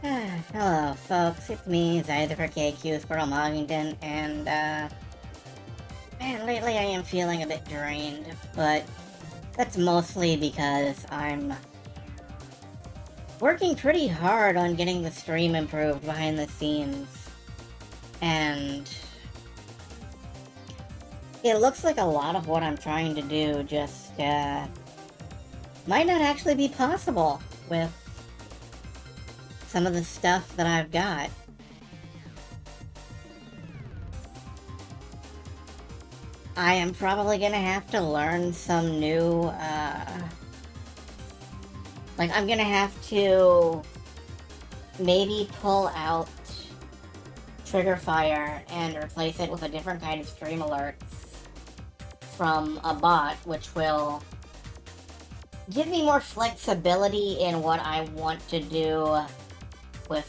Hello, folks. It's me, Zyther4KQ, Squirrel Moggington, and, man, lately I am feeling a bit drained, but that's mostly because I'm working pretty hard on getting the stream improved behind the scenes, and it looks like a lot of what I'm trying to do just, might not actually be possible with some of the stuff that I've got. I am probably gonna have to learn some new, like, I'm gonna have to maybe pull out Trigger Fire and replace it with a different kind of stream alerts from a bot, which will give me more flexibility in what I want to do with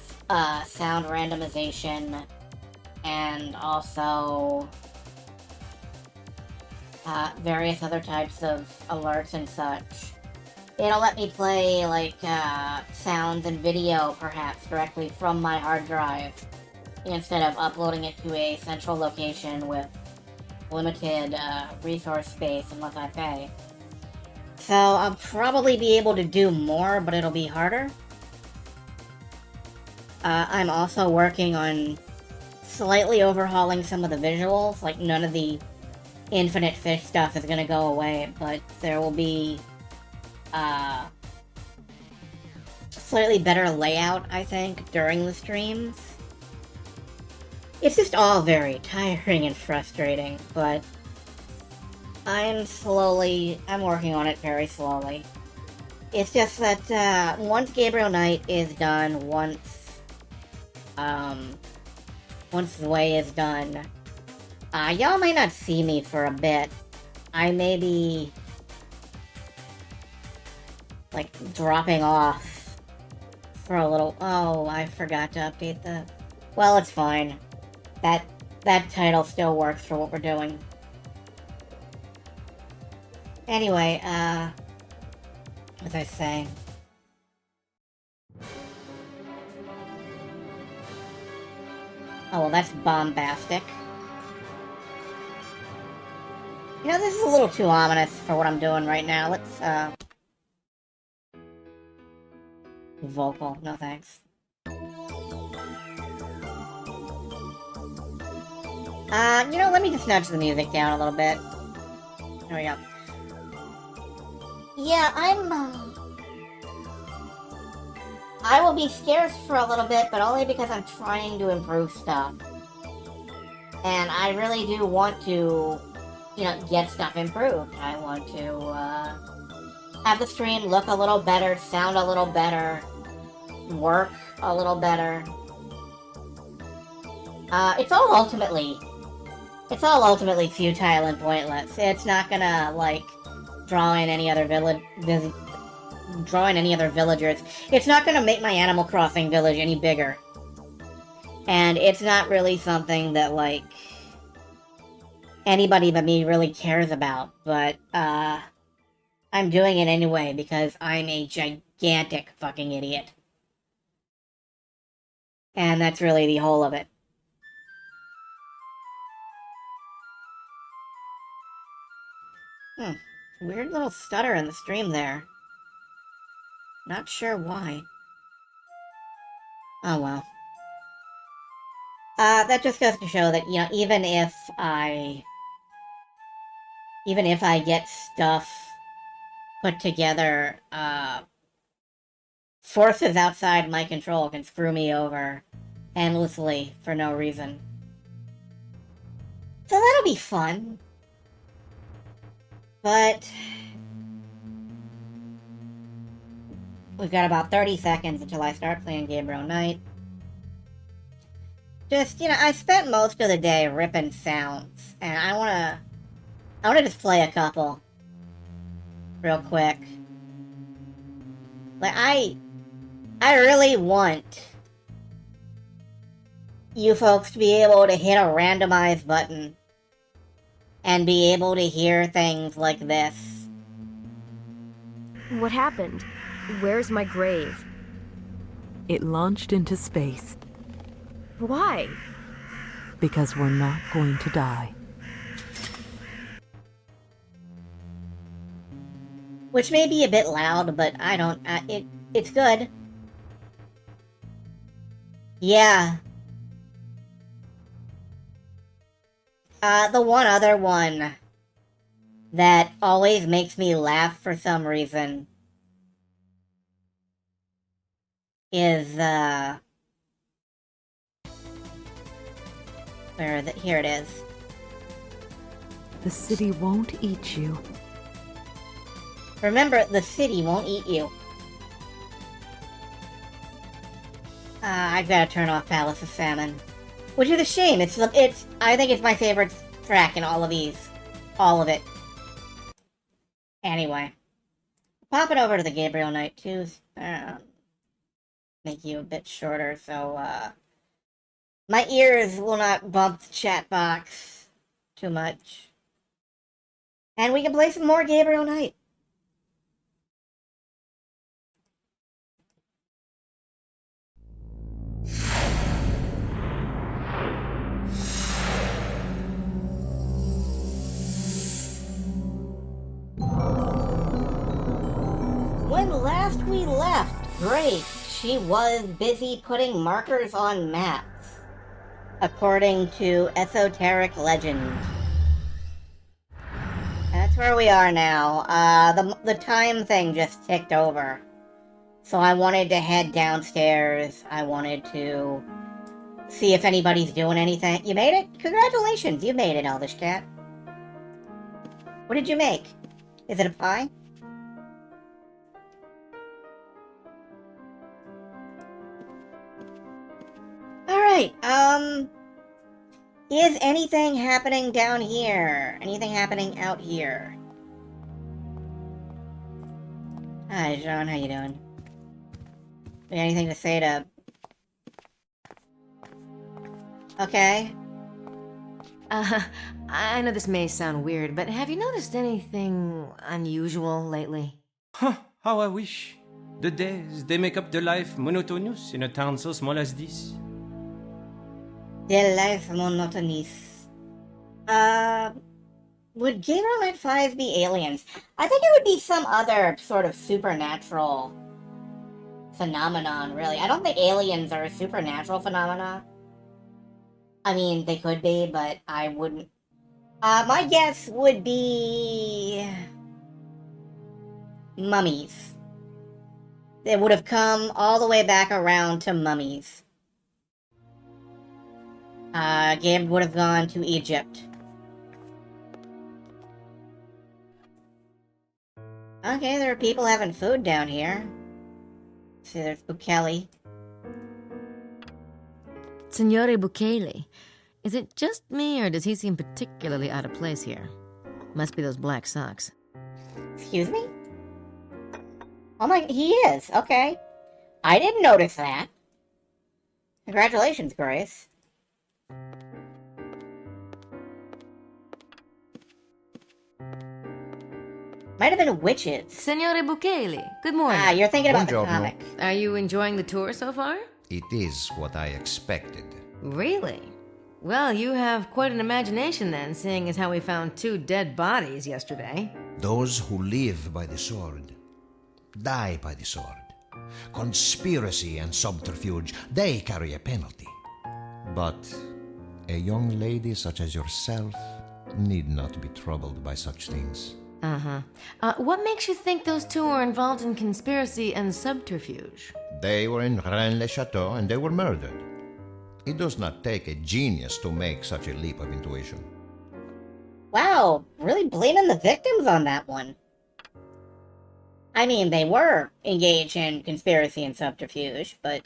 sound randomization and also various other types of alerts and such. It'll let me play, like, sounds and video, perhaps, directly from my hard drive, instead of uploading it to a central location with limited resource space unless I pay. So I'll probably be able to do more, but it'll be harder. I'm also working on slightly overhauling some of the visuals. Like, none of the infinite fish stuff is gonna go away, but there will be slightly better layout, I think, during the streams. It's just all very tiring and frustrating, but I'm working on it very slowly. It's just that once Gabriel Knight is done, once the way is done, y'all might not see me for a bit. I may be, like, dropping off for a little. Oh, I forgot to update the. Well, it's fine. That title still works for what we're doing. Anyway, what was I saying? Oh, well, that's bombastic. You know, this is a little too ominous for what I'm doing right now. Let's, vocal. No thanks. You know, let me just nudge the music down a little bit. There we go. Yeah, I will be scarce for a little bit, but only because I'm trying to improve stuff. And I really do want to, you know, get stuff improved. I want to, have the stream look a little better, sound a little better, work a little better. It's all ultimately futile and pointless. It's not gonna, like, draw in any other villagers. It's not gonna make my Animal Crossing village any bigger. And it's not really something that, like, anybody but me really cares about, but, I'm doing it anyway because I'm a gigantic fucking idiot. And that's really the whole of it. Weird little stutter in the stream there. Not sure why. Oh well. That just goes to show that, you know, even if I get stuff put together, forces outside my control can screw me over endlessly for no reason. So that'll be fun. But we've got about 30 seconds until I start playing Gabriel Knight. Just, you know, I spent most of the day ripping sounds, and I wanna just play a couple real quick. Like, I really want you folks to be able to hit a randomize button and be able to hear things like this. What happened? Where's my grave? It launched into space. Why? Because we're not going to die. Which may be a bit loud, but I don't... it's good. Yeah. The one other one that always makes me laugh for some reason is, here it is. The city won't eat you. Remember, the city won't eat you. I've got to turn off Palace of Salmon. Which is a shame. I think it's my favorite track in all of these. All of it. Anyway. Pop it over to the Gabriel Night 2s. Make you a bit shorter, so, my ears will not bump the chat box too much. And we can play some more Gabriel Night. When last we left Grace, she was busy putting markers on maps, according to esoteric legend. That's where we are now. The time thing just ticked over. So I wanted to head downstairs. I wanted to see if anybody's doing anything. You made it? Congratulations, you made it, Elvish Cat. What did you make? Is it a pie? Alright, is anything happening down here? Anything happening out here? Hi, John, how you doing? You got anything to say to... Okay. I know this may sound weird, but have you noticed anything unusual lately? Huh, how I wish. The days, they make up the life monotonous in a town so small as this. The life monotonous. Would Gabriel Night 5 be aliens? I think it would be some other sort of supernatural phenomenon, really. I don't think aliens are a supernatural phenomenon. I mean, they could be, but I wouldn't. My guess would be... mummies. They would have come all the way back around to mummies. Gabe would have gone to Egypt. Okay, there are people having food down here. See, there's Bukele. Signore Bukele, is it just me or does he seem particularly out of place here? Must be those black socks. Excuse me? Oh my, he is, okay. I didn't notice that. Congratulations, Grace. Might have been witches. Signore Bukele, good morning. Ah, you're thinking about Buongiorno. the comic. Are you enjoying the tour so far? It is what I expected. Really? Well, you have quite an imagination then, seeing as how we found 2 dead bodies yesterday. Those who live by the sword die by the sword. Conspiracy and subterfuge, they carry a penalty. But a young lady such as yourself need not be troubled by such things. What makes you think those 2 were involved in conspiracy and subterfuge? They were in Rennes-le-Château and they were murdered. It does not take a genius to make such a leap of intuition. Wow, really blaming the victims on that one. I mean, they were engaged in conspiracy and subterfuge, but...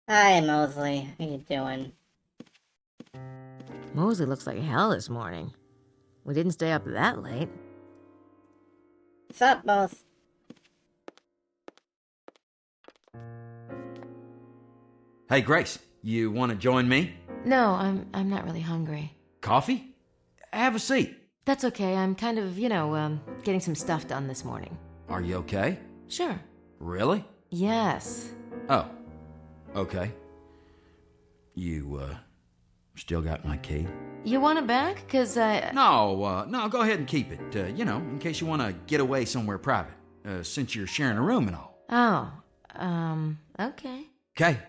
Hi, Mosley. How you doing? Mosley looks like hell this morning. We didn't stay up that late. What's up, Mos? Hey, Grace, you want to join me? No, I'm not really hungry. Coffee? Have a seat. That's okay, I'm kind of, getting some stuff done this morning. Are you okay? Sure. Really? Yes. Oh, okay. You, still got my key? You want it back? 'Cause I... No, go ahead and keep it, in case you want to get away somewhere private, since you're sharing a room and all. Oh, okay. Okay.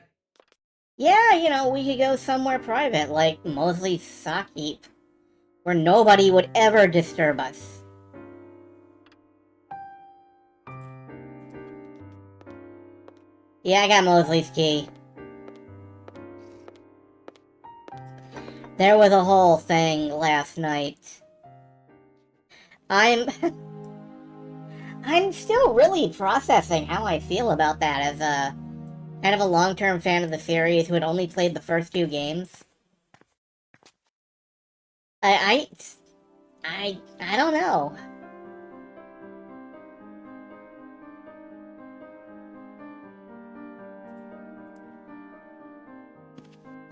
Yeah, we could go somewhere private, like Mosley's sock heap, where nobody would ever disturb us. Yeah, I got Mosley's key. There was a whole thing last night. I'm still really processing how I feel about that as a kind of a long-term fan of the series who had only played the first 2 games. I don't know.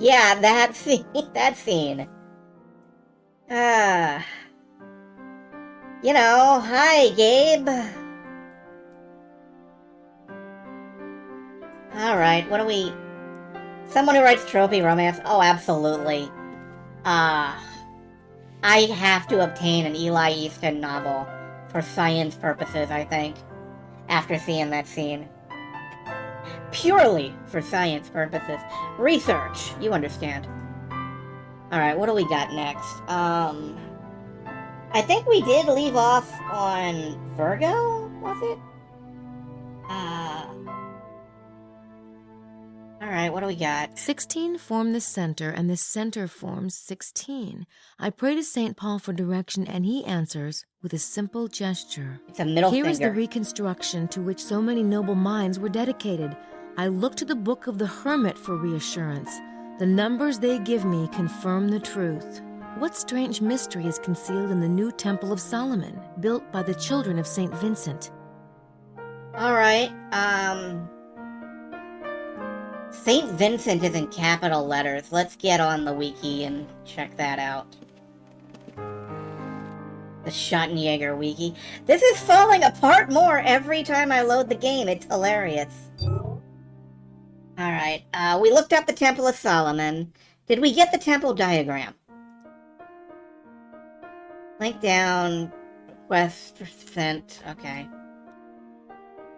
Yeah, that scene. That scene. Hi, Gabe. Alright, what do we... Someone who writes tropey romance? Oh, absolutely. I have to obtain an Eli Easton novel for science purposes, I think, after seeing that scene. Purely for science purposes. Research, you understand. Alright, what do we got next? I think we did leave off on Virgo, was it? Alright, what do we got? 16 form the center, and the center forms 16. I pray to St. Paul for direction, and he answers with a simple gesture. It's a middle Here finger. is the reconstruction to which so many noble minds were dedicated. I look to the Book of the Hermit for reassurance. The numbers they give me confirm the truth. What strange mystery is concealed in the new Temple of Solomon, built by the children of St. Vincent? Alright, St. Vincent is in capital letters. Let's get on the wiki and check that out. The Schottenjäger wiki. This is falling apart more every time I load the game. It's hilarious. Alright, we looked up the Temple of Solomon. Did we get the temple diagram? Link down. Request sent. Okay.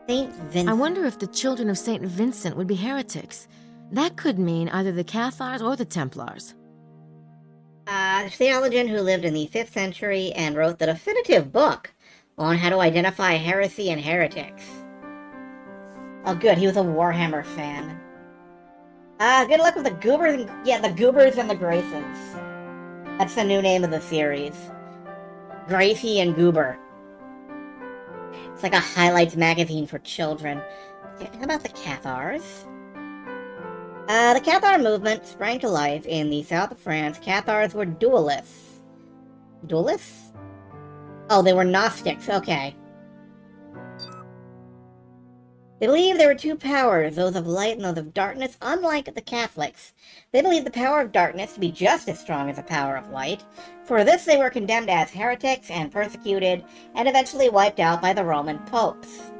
St. Vincent. I wonder if the children of St. Vincent would be heretics. That could mean either the Cathars or the Templars. A theologian who lived in the 5th century and wrote the definitive book on how to identify heresy and heretics. Oh good, he was a Warhammer fan. Good luck with the Goobers and... Yeah, the Goobers and the Graces. That's the new name of the series. Gracie and Goober. It's like a highlights magazine for children. Okay, how about the Cathars? The Cathar movement sprang to life in the south of France. Cathars were dualists. Dualists? Oh, they were Gnostics, okay. They believed there were 2 powers, those of light and those of darkness. Unlike the Catholics, they believed the power of darkness to be just as strong as the power of light. For this, they were condemned as heretics and persecuted, and eventually wiped out by the Roman popes.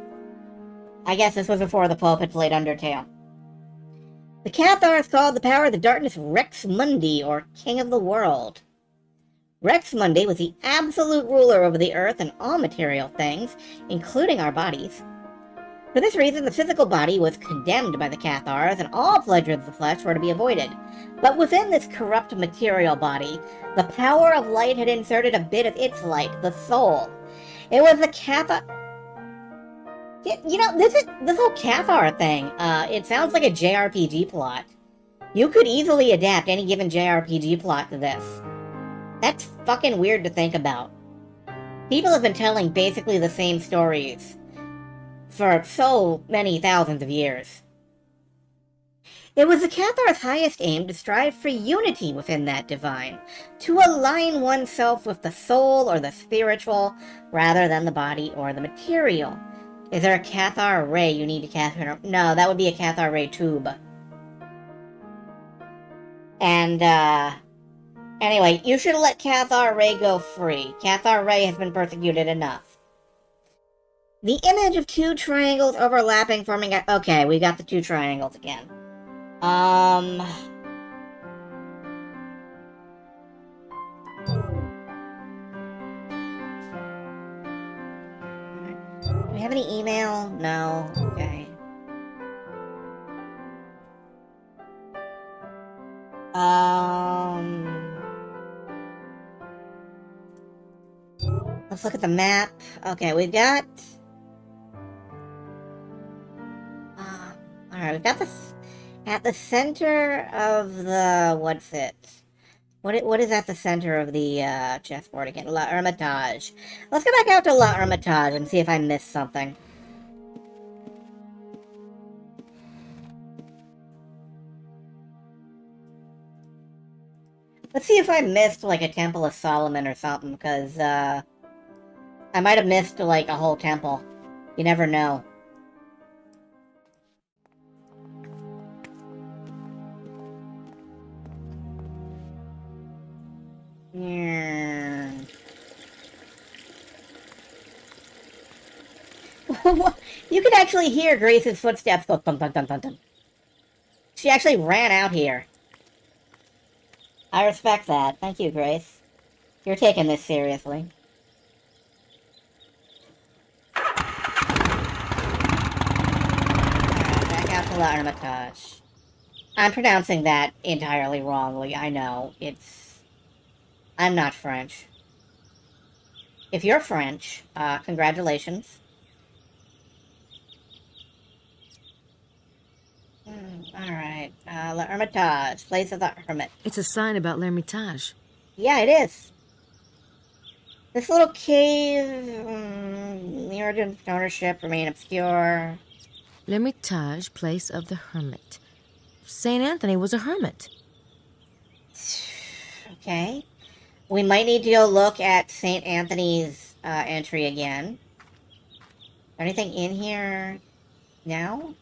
I guess this was before the Pope had played Undertale. The Cathars called the power of the darkness Rex Mundi, or King of the World. Rex Mundi was the absolute ruler over the earth and all material things, including our bodies. For this reason, the physical body was condemned by the Cathars, and all pleasures of the flesh were to be avoided. But within this corrupt material body, the power of light had inserted a bit of its light, the soul. It was the Cathar... this whole Cathar thing, it sounds like a JRPG plot. You could easily adapt any given JRPG plot to this. That's fucking weird to think about. People have been telling basically the same stories for so many thousands of years. It was the Cathar's highest aim to strive for unity within that divine, to align oneself with the soul or the spiritual, rather than the body or the material. Is there a Cathar ray you need to cast? No, that would be a Cathar ray tube. And, anyway, you should let Cathar ray go free. Cathar ray has been persecuted enough. The image of two triangles overlapping, forming a... Okay, we got the two triangles again. Do we have any email? No. Okay. Let's look at the map. Okay, we've got... Alright, we've got this... At the center of the... What's it? What is at the center of the chessboard again? La Hermitage. Let's go back out to La Hermitage and see if I missed something. Let's see if I missed, like, a Temple of Solomon or something, because, I might have missed, like, a whole temple. You never know. You can actually hear Grace's footsteps go thump thump thump thump thump. She actually ran out here. I respect that. Thank you, Grace. You're taking this seriously. Back out to La Hermitage. I'm pronouncing that entirely wrongly, I know. I'm not French. If you're French, congratulations. Alright, La Hermitage, place of the Hermit. It's a sign about L'Hermitage. Yeah, it is. This little cave, the origin of ownership remain obscure. L'Hermitage, place of the Hermit. St. Anthony was a hermit. Okay. We might need to go look at St. Anthony's entry again. Anything in here now?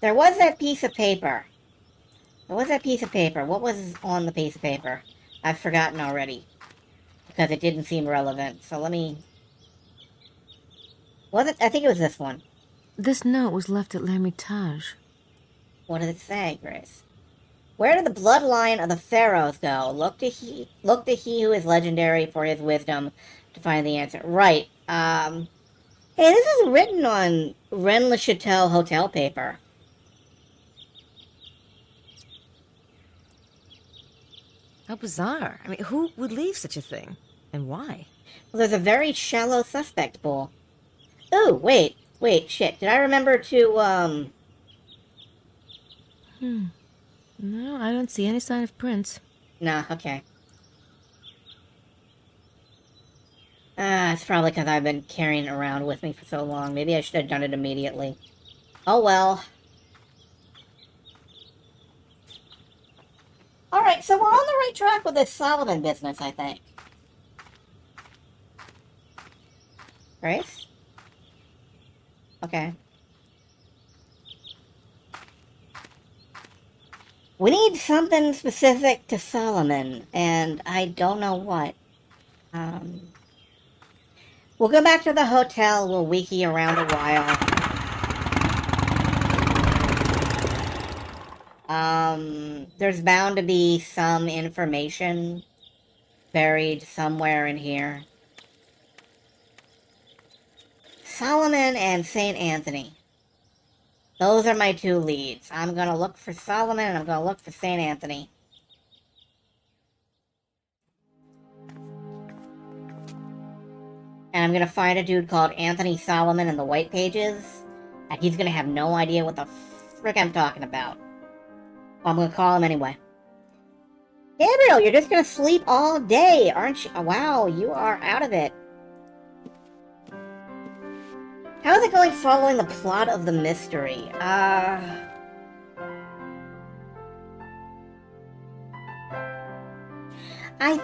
There was that piece of paper. What was on the piece of paper? I've forgotten already. Because it didn't seem relevant. So let me... Was it? I think it was this one. This note was left at L'Hermitage. What did it say, Grace? Where did the bloodline of the pharaohs go? Look to he who is legendary for his wisdom to find the answer. Right. Hey, this is written on Rennes-le-Chateau hotel paper. How bizarre. I mean, who would leave such a thing? And why? Well, there's a very shallow suspect pool. Ooh, wait, shit. Did I remember to, No, I don't see any sign of prints. Nah, okay. It's probably because I've been carrying it around with me for so long. Maybe I should have done it immediately. Oh well. Alright, so we're on the right track with this Solomon business, I think. Grace? Okay. We need something specific to Solomon, and I don't know what. We'll go back to the hotel, we'll wiki around a while. There's bound to be some information buried somewhere in here. Solomon and St. Anthony. Those are my two leads. I'm gonna look for Solomon and I'm gonna look for St. Anthony. And I'm gonna find a dude called Anthony Solomon in the white pages. And he's gonna have no idea what the frick I'm talking about. Well, I'm gonna call him anyway. Gabriel, you're just gonna sleep all day, aren't you? Oh, wow, you are out of it. How is it going following the plot of the mystery? I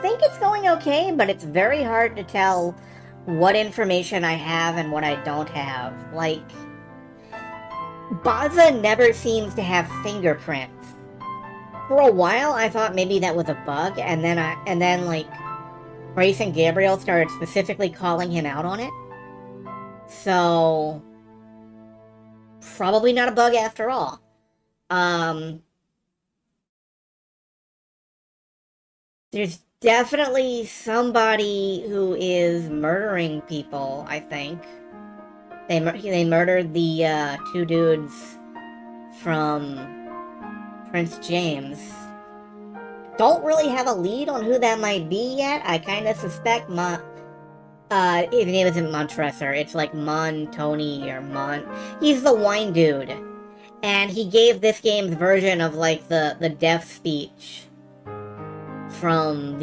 think it's going okay, but it's very hard to tell what information I have and what I don't have. Like, Baza never seems to have fingerprints. For a while, I thought maybe that was a bug, and then like Grace and Gabriel started specifically calling him out on it. So, probably not a bug after all. There's definitely somebody who is murdering people, I think. They murdered the 2 dudes from Prince James. Don't really have a lead on who that might be yet. I kind of suspect his name isn't Montresor. It's like Tony or He's the wine dude. And he gave this game's version of like the death speech from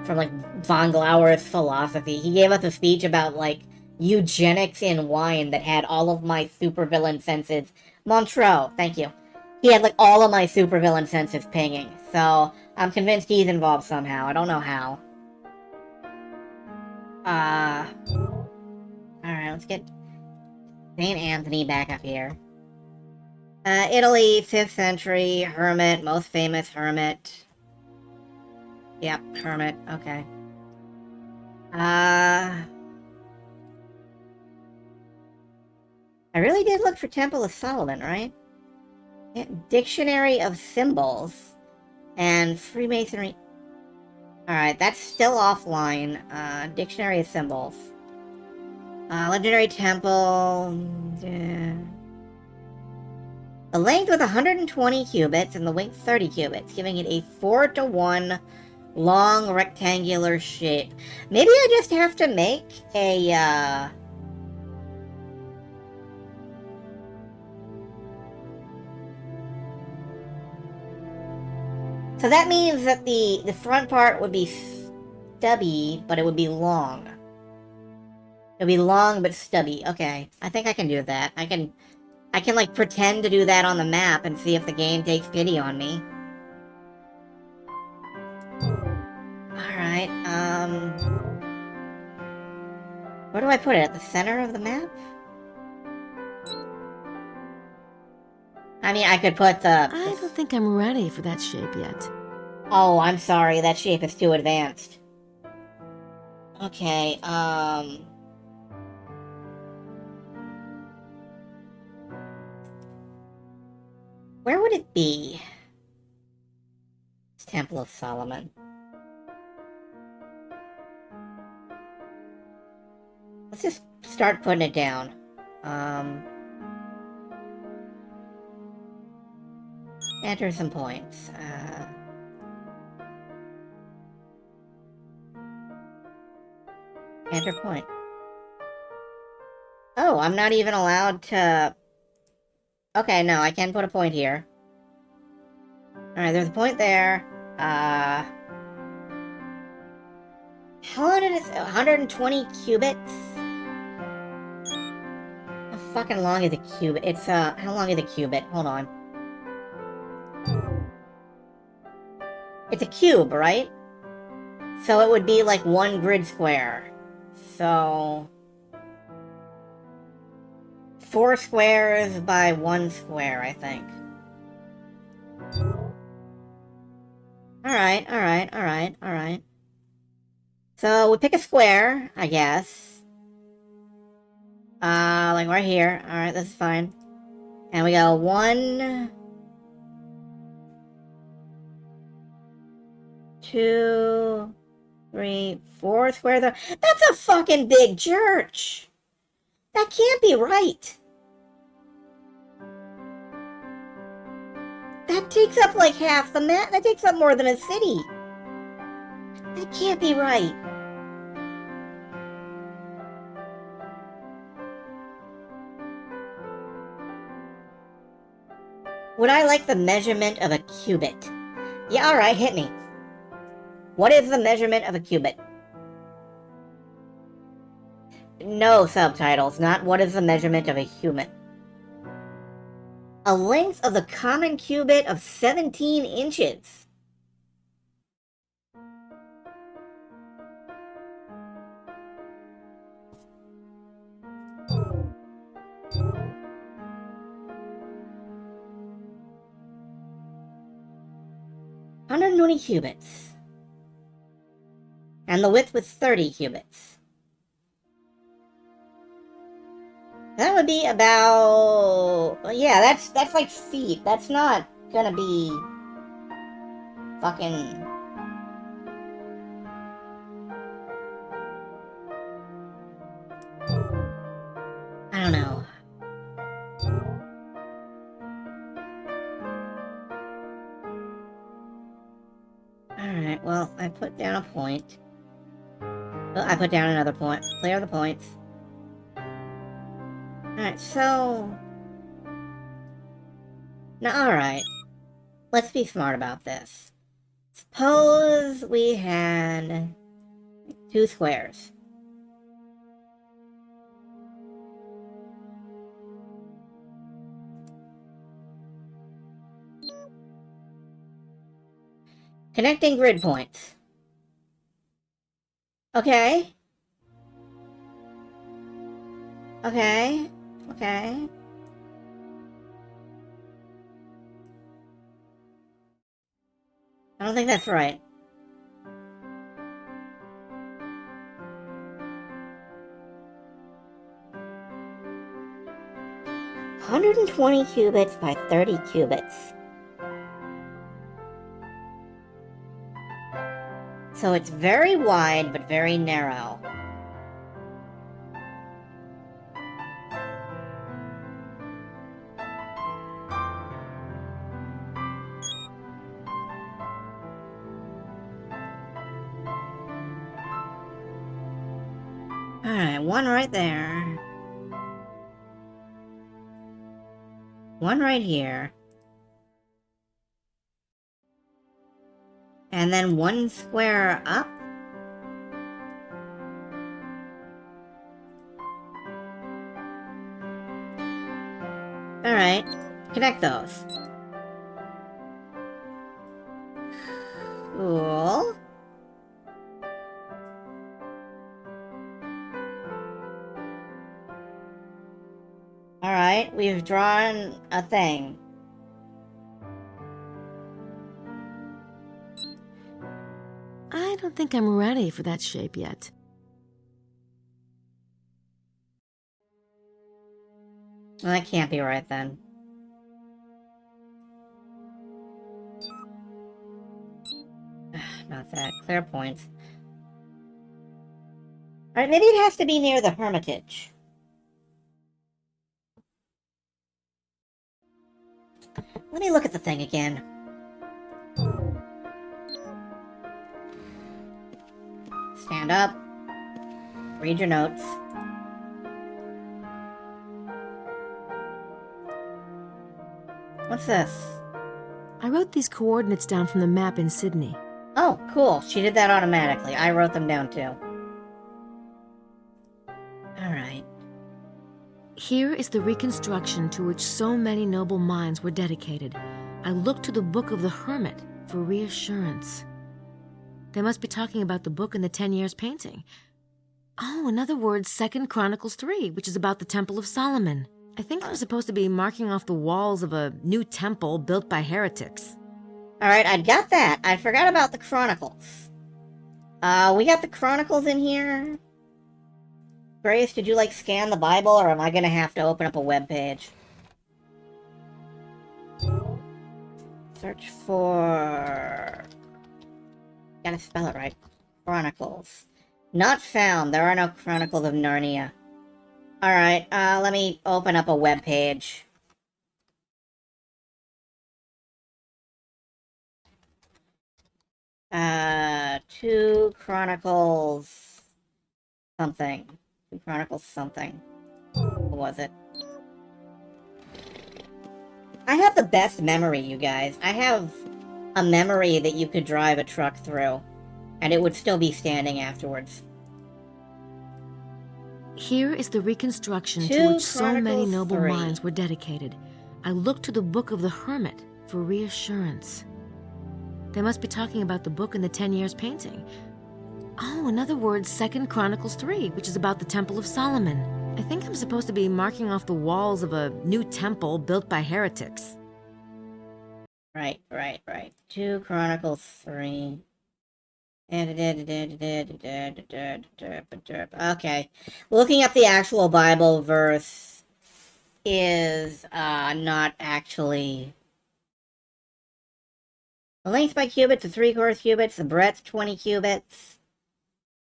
from like von Glauer's philosophy. He gave us a speech about like eugenics in wine that had all of my supervillain senses. Montreux, thank you. He had like all of my supervillain senses pinging. So I'm convinced he's involved somehow. I don't know how. Alright, let's get St. Anthony back up here. Italy, 5th century, hermit, most famous hermit. Yep, hermit, okay. I really did look for Temple of Solomon, right? Yeah, Dictionary of Symbols and Freemasonry. Alright, that's still offline. Dictionary of Symbols. Legendary Temple. Yeah. The length was 120 cubits and the width 30 cubits, giving it a 4-to-1 long rectangular shape. Maybe I just have to make a, So that means that the front part would be stubby, but it would be long. It would be long but stubby. Okay, I think I can do that. I can like pretend to do that on the map and see if the game takes pity on me. Alright, where do I put it? At the center of the map? I mean, I could put the... I don't think I'm ready for that shape yet. Oh, I'm sorry. That shape is too advanced. Okay, where would it be? It's Temple of Solomon. Let's just start putting it down. Enter some points. Enter point. Oh, I'm not even allowed to... Okay, no, I can put a point here. Alright, there's a point there. How long did it... 120 cubits? How fucking long is a cubit? It's, how long is a cubit? Hold on. It's a cube, right? So it would be like 1 grid square. So... 4 squares by 1 square, I think. Alright. So we pick a square, I guess. Like right here. Alright, this is fine. And we go 1... 2... 3... 4 squares. That's a fucking big church! That can't be right! That takes up like half the map. That takes up more than a city. That can't be right. Would I like the measurement of a cubit? Yeah, alright, hit me. What is the measurement of a cubit? No subtitles, not what is the measurement of a human. A length of the common cubit of 17 inches. $120 cubits. And the width was 30 cubits. That would be about... Well, yeah, that's like feet. That's not gonna be... fucking... I don't know. Alright, well, I put down a point. Well, I put down another point. Clear the points. Alright, so... Now, alright. Let's be smart about this. Suppose we had... 2 squares. Connecting grid points. Okay. Okay. Okay. I don't think that's right. "120 cubits by 30 cubits. So it's very wide, but very narrow. Alright, one right there. One right here. And then one square up. Alright, connect those. Cool. Alright, we've drawn a thing. I don't think I'm ready for that shape yet. Well, that can't be right then. Not that. Clear points. Alright, maybe it has to be near the Hermitage. Let me look at the thing again. Stand up. Read your notes. What's this? I wrote these coordinates down from the map in Sydney. Oh, cool. She did that automatically. I wrote them down too. Alright. Here is the reconstruction to which so many noble minds were dedicated. I looked to the Book of the Hermit for reassurance. They must be talking about the book in the 10 Years painting. Oh, in other words, 2 Chronicles 3, which is about the Temple of Solomon. I think I'm supposed to be marking off the walls of a new temple built by heretics. Alright, I got that. I forgot about the Chronicles. We got the Chronicles in here. Grace, did you, like, scan the Bible, or am I gonna have to open up a web page? Search for... Gotta spell it right. Chronicles. Not found. There are no Chronicles of Narnia. Alright, let me open up a web page. Two Chronicles... something. 2 Chronicles something. What was it? I have the best memory, you guys. I have a memory that you could drive a truck through, and it would still be standing afterwards. Here is the reconstruction 2 to which so many Chronicles noble 3. minds were dedicated. I looked to the Book of the Hermit for reassurance. They must be talking about the book in the 10 Years painting. Oh, in other words, 2 Chronicles 3, which is about the Temple of Solomon. I think I'm supposed to be marking off the walls of a new temple built by heretics. Right. 2 Chronicles 3. Okay. Looking up the actual Bible verse is not actually... The length by cubits, the 3/4 cubits, the breadth 20 cubits.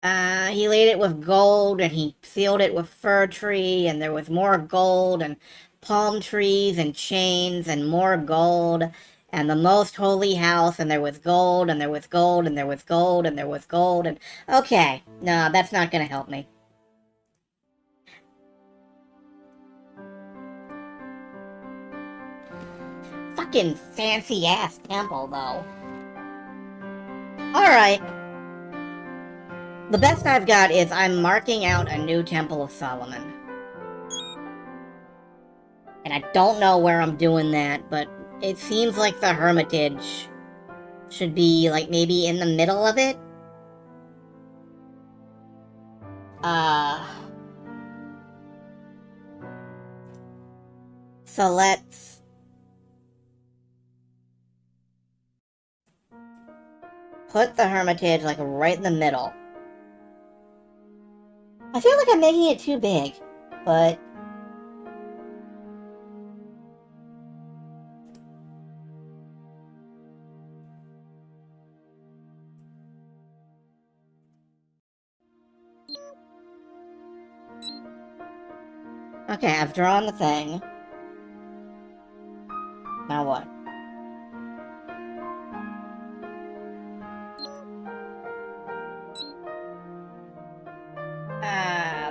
He laid it with gold, and he sealed it with fir tree, and there was more gold, and palm trees, and chains, and more gold, and the most holy house, and there was gold, and there was gold, and there was gold, and there was gold, and... Okay, no, that's not gonna help me. Fucking fancy-ass temple, though. Alright. The best I've got is I'm marking out a new Temple of Solomon. And I don't know where I'm doing that, but it seems like the Hermitage should be, like, maybe in the middle of it. So let's... put the Hermitage, like, right in the middle. I feel like I'm making it too big, but... Okay, I've drawn the thing. Now what?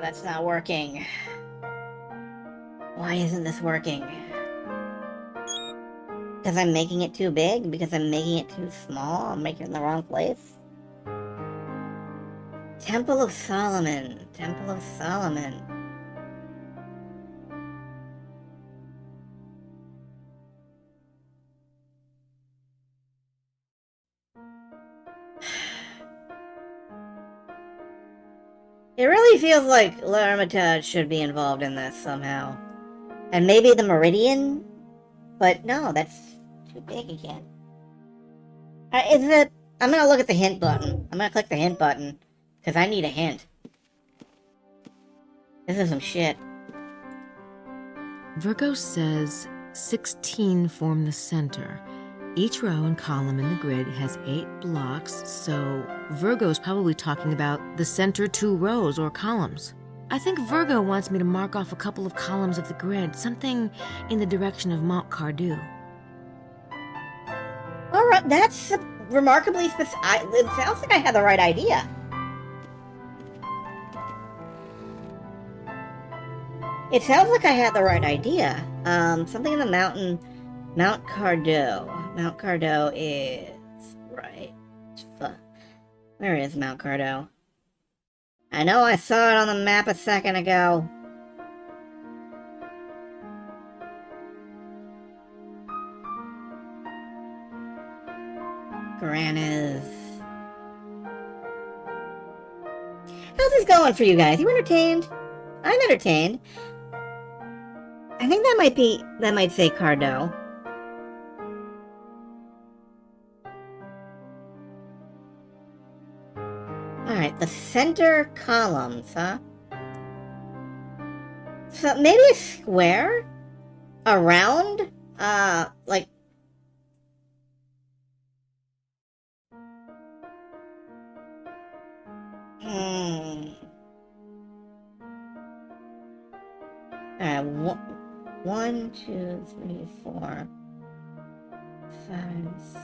That's not working. Why isn't this working? Because I'm making it too big? Because I'm making it too small? I'm making it in the wrong place? Temple of Solomon. Temple of Solomon. It really feels like L'Hermitage should be involved in this somehow. And maybe the Meridian? But no, that's too big again. Is it... I'm gonna look at the hint button. I'm gonna click the hint button. Because I need a hint. This is some shit. Virgo says 16 form the center. Each row and column in the grid has 8 blocks, so Virgo's probably talking about the center 2 rows or columns. I think Virgo wants me to mark off a couple of columns of the grid, something in the direction of Mount Cardew. Alright, that's remarkably specific. It sounds like I had the right idea. It sounds like I had the right idea. Something in the mountain... Mount Cardew. Mount Cardew is... right... Where is Mount Cardew? I know I saw it on the map a second ago. Granite. How's this going for you guys? You entertained? I'm entertained. I think that might say Cardew. Alright, the center columns, huh? So maybe a square? Around? Like... Alright, 1, 2, 3, 4, 5, 6,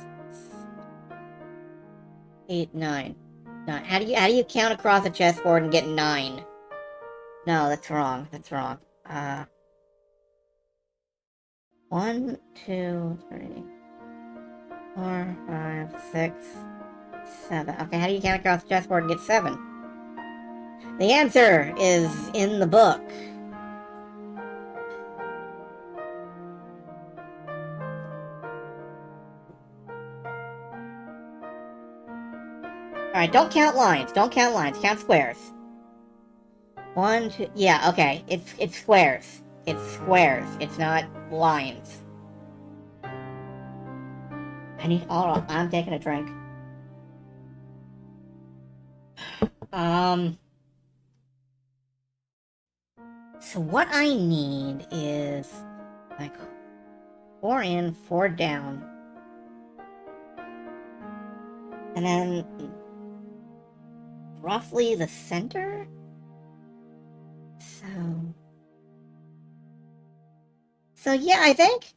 8, 9. How do you count across a chessboard and get 9? No, that's wrong. That's wrong. 1, 2, 3, 4, 5, 6, 7. Okay, how do you count across the chessboard and get 7? The answer is in the book. Alright, don't count lines. Don't count lines. Count squares. 1, 2... Yeah, okay. It's squares. It's squares. It's not lines. Hold on. I'm taking a drink. So what I need is like 4 in, 4 down. And then roughly the center? So yeah, I think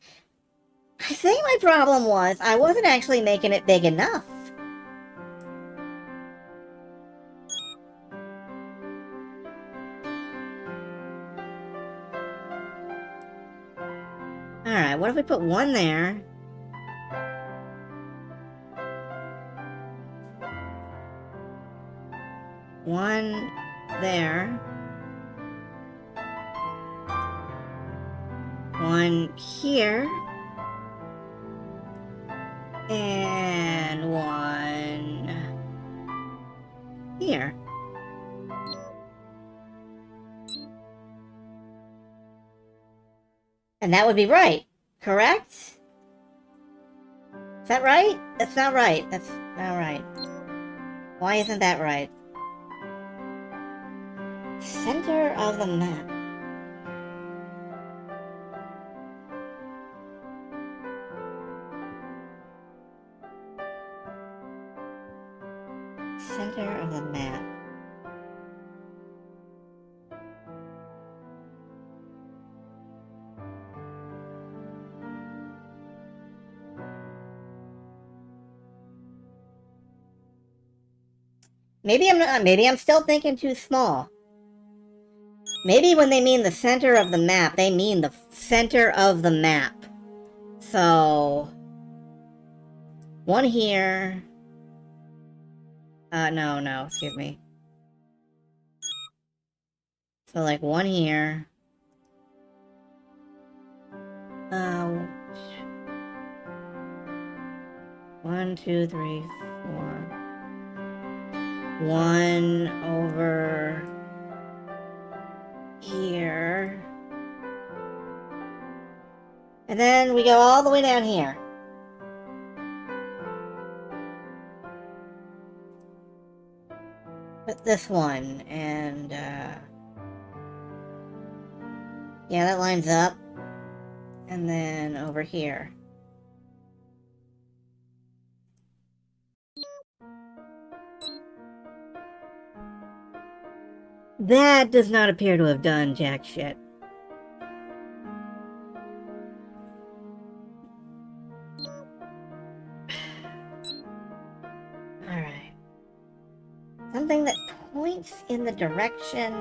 my problem was I wasn't actually making it big enough. Alright, what if we put 1 there? One there. 1 here. And 1 here. And that would be right, correct? Is that right? That's not right. That's not right. Why isn't that right? Center of the map. Center of the map. Maybe I'm not. Maybe I'm still thinking too small. Maybe when they mean the center of the map, they mean the center of the map. So 1 here. No, excuse me. So like 1 here. 1, 2, 3, 4. 1 over here. And then we go all the way down here. Put this one, and, yeah, that lines up. And then over here. That does not appear to have done jack shit. Alright. Something that points in the direction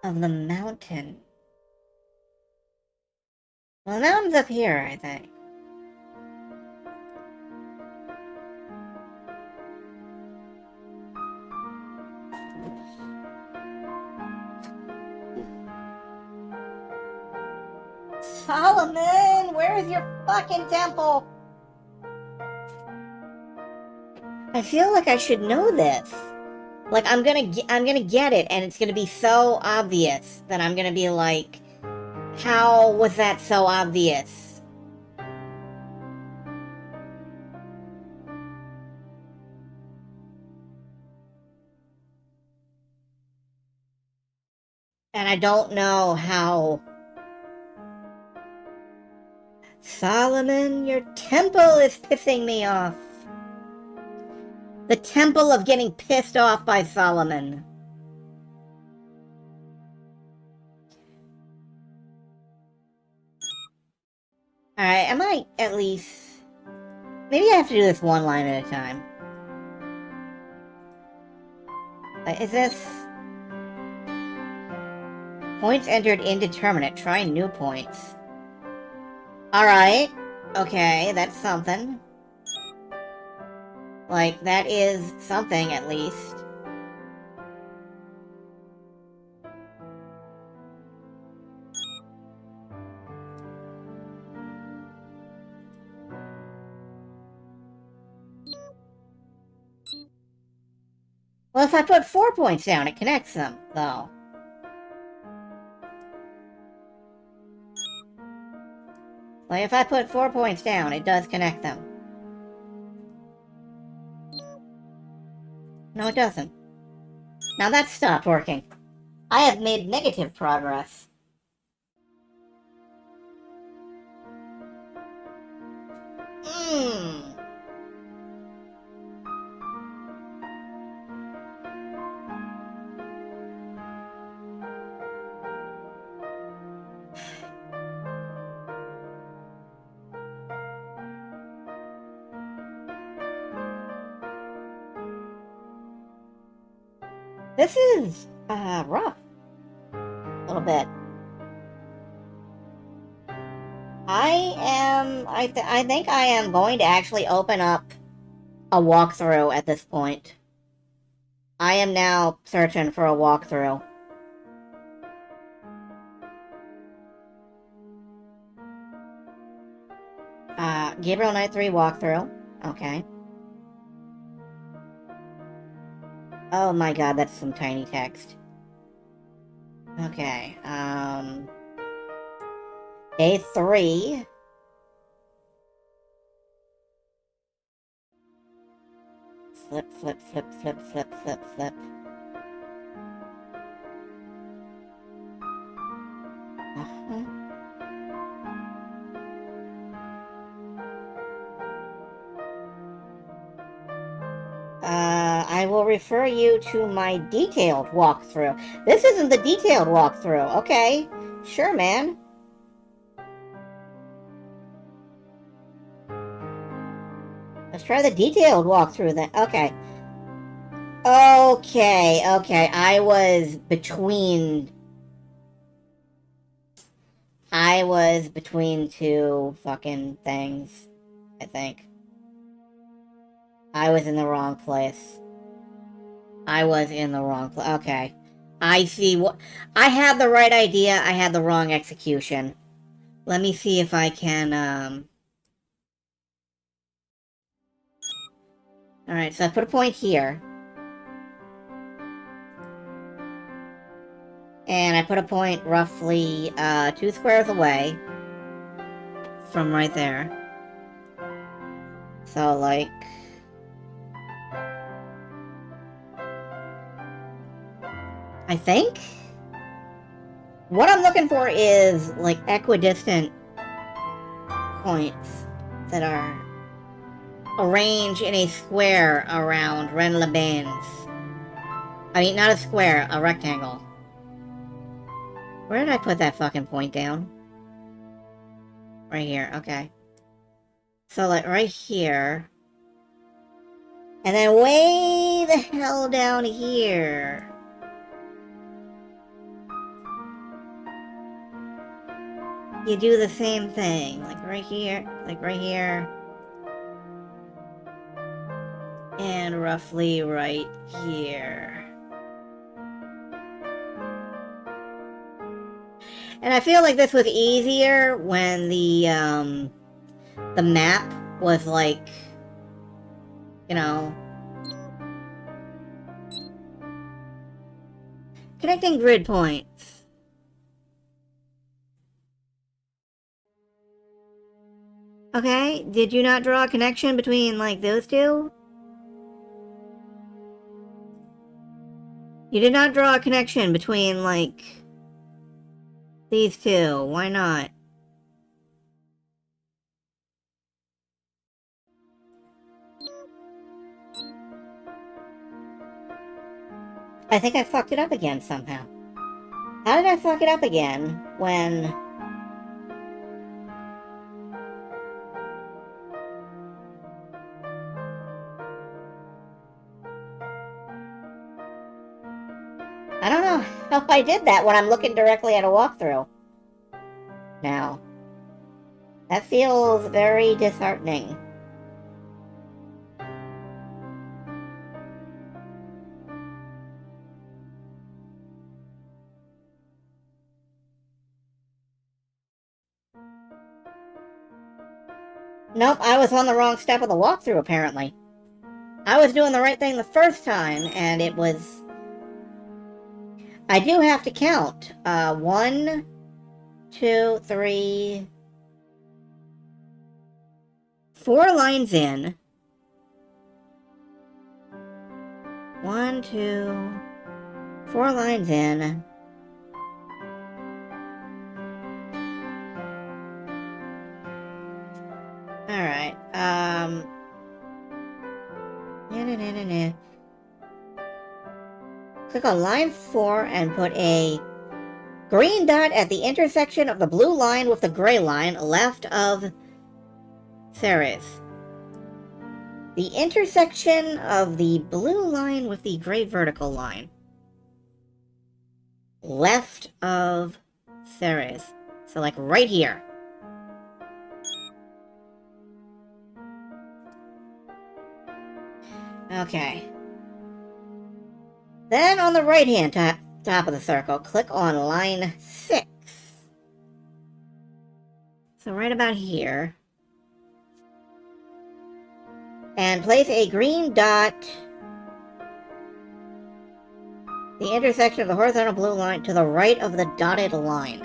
of the mountain. Well, the mountain's up here, I think. Solomon, where is your fucking temple? I feel like I should know this. Like, I'm gonna get it, and it's gonna be so obvious that I'm gonna be like, how was that so obvious? And I don't know how. Solomon, your temple is pissing me off. The temple of getting pissed off by Solomon. Alright, I might at least... Maybe I have to do this 1 line at a time. Like, is this... Points entered indeterminate. Try new points. Alright. Okay, that's something. Like, that is something, at least. Well, if I put 4 points down, it connects them, though. Like, if I put 4 points down, it does connect them. No, it doesn't. Now that stopped working. I have made negative progress. Mmm. This is, rough. A little bit. I think I am going to actually open up a walkthrough at this point. I am now searching for a walkthrough. Gabriel Night 3 walkthrough. Okay. Oh my god, that's some tiny text. Okay, Day 3. Flip, flip, flip, flip, flip, flip, flip. Uh-huh. I will refer you to my detailed walkthrough. This isn't the detailed walkthrough. Okay. Sure, man. Let's try the detailed walkthrough then. Okay. Okay. I was between two fucking things, I think. I was in the wrong place. Okay. I see what... I had the right idea, I had the wrong execution. Let me see if I can, Alright, so I put a point here. And I put a point roughly, 2 squares away from right there. So, like... I think? What I'm looking for is, like, equidistant points that are arranged in a square around Rennes-les-Bains. I mean, not a square, a rectangle. Where did I put that fucking point down? Right here, okay. So, like, right here. And then way the hell down here. You do the same thing. Like, right here. Like, right here. And roughly right here. And I feel like this was easier when the map was like, you know, connecting grid points. Okay, did you not draw a connection between, like, those two? You did not draw a connection between, like, these two. Why not? I think I fucked it up again somehow. How did I fuck it up again when... I don't know how I did that when I'm looking directly at a walkthrough. Now. That feels very disheartening. Nope, I was on the wrong step of the walkthrough, apparently. I was doing the right thing the first time, and it was... I do have to count. 1, 2, 3... 4 lines in. 1, 2, 4 lines in. Alright, click on line 4 and put a green dot at the intersection of the blue line with the gray line left of Ceres. The intersection of the blue line with the gray vertical line. Left of Ceres. So like right here. Okay. Then on the right hand top of the circle, click on line 6. So right about here. And place a green dot the intersection of the horizontal blue line to the right of the dotted line.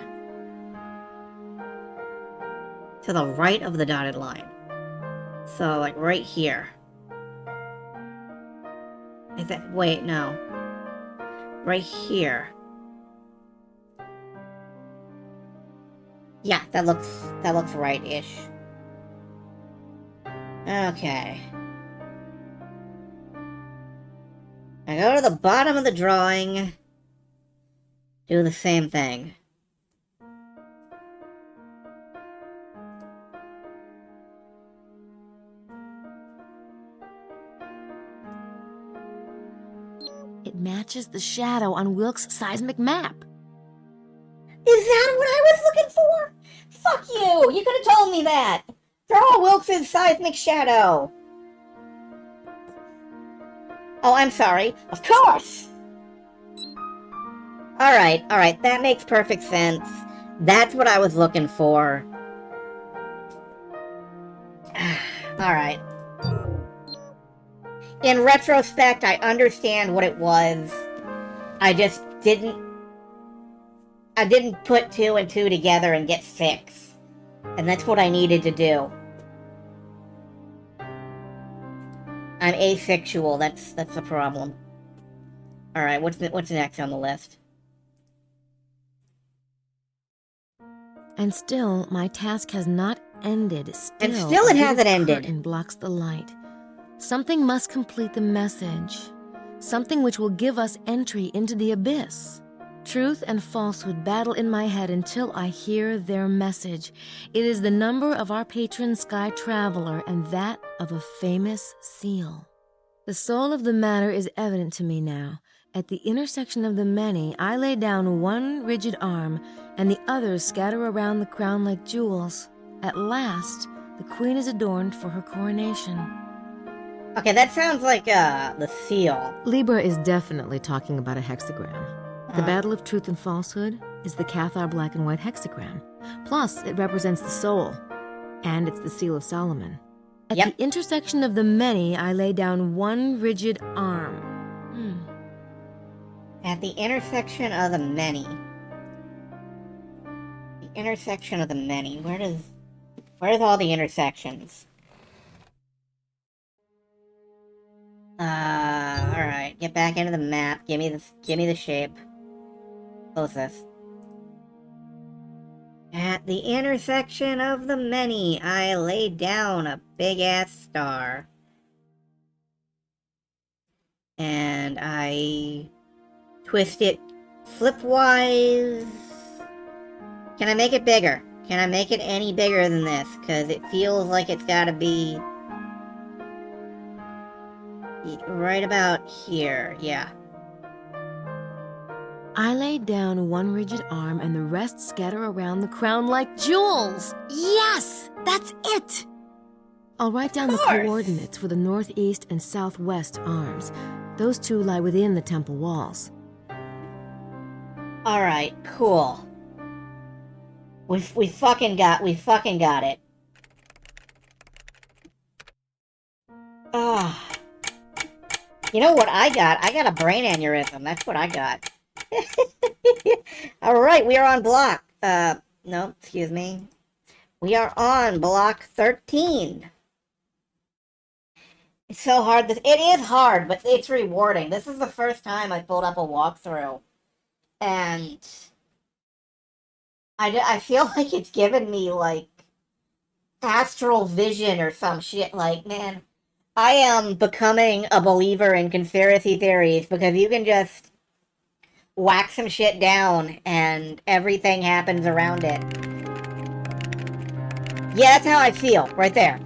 To the right of the dotted line. So like right here. Is that, wait, no. Right here. Yeah, that looks right-ish. Okay. I go to the bottom of the drawing. Do the same thing. It matches the shadow on Wilkes' seismic map. Is that what I was looking for? Fuck you! You could have told me that! Draw Wilkes' seismic shadow! Oh, I'm sorry. Of course! Alright, that makes perfect sense. That's what I was looking for. Alright. In retrospect, I understand what it was. I just didn't put 2 and 2 together and get 6. And that's what I needed to do. I'm asexual, that's the problem. Alright, what's next on the list? And still, my task has not ended. And still it a hasn't vivid ended. curtain blocks the light. Something must complete the message. Something which will give us entry into the abyss. Truth and falsehood battle in my head until I hear their message. It is the number of our patron sky traveler and that of a famous seal. The soul of the matter is evident to me now. At the intersection of the many, I lay down one rigid arm, and the others scatter around the crown like jewels. At last, the queen is adorned for her coronation. Okay, that sounds like, the seal. Libra is definitely talking about a hexagram. The battle of truth and falsehood is the Cathar black and white hexagram. Plus, it represents the soul, and it's the seal of Solomon. At the intersection of the many, I lay down one rigid arm. At the intersection of the many. The intersection of the many. Where's all the intersections? Alright. Get back into the map. Give me the shape. Close this. At the intersection of the many, I lay down a big-ass star. And I twist it flipwise. Can I make it bigger? Can I make it any bigger than this? Because it feels like it's gotta be right about here, yeah. I lay down one rigid arm and the rest scatter around the crown like jewels. Yes, that's it. I'll write down the coordinates for the northeast and southwest arms. Those two lie within the temple walls. Alright, cool. We fucking got it. Ah. You know what I got? I got a brain aneurysm. That's what I got. Alright, we are on block. No, excuse me. We are on block 13. It's so hard. It is hard, but it's rewarding. This is the first time I pulled up a walkthrough, and I feel like it's given me, like, astral vision or some shit. Like, man, I am becoming a believer in conspiracy theories because you can just whack some shit down and everything happens around it. Yeah, that's how I feel, right there.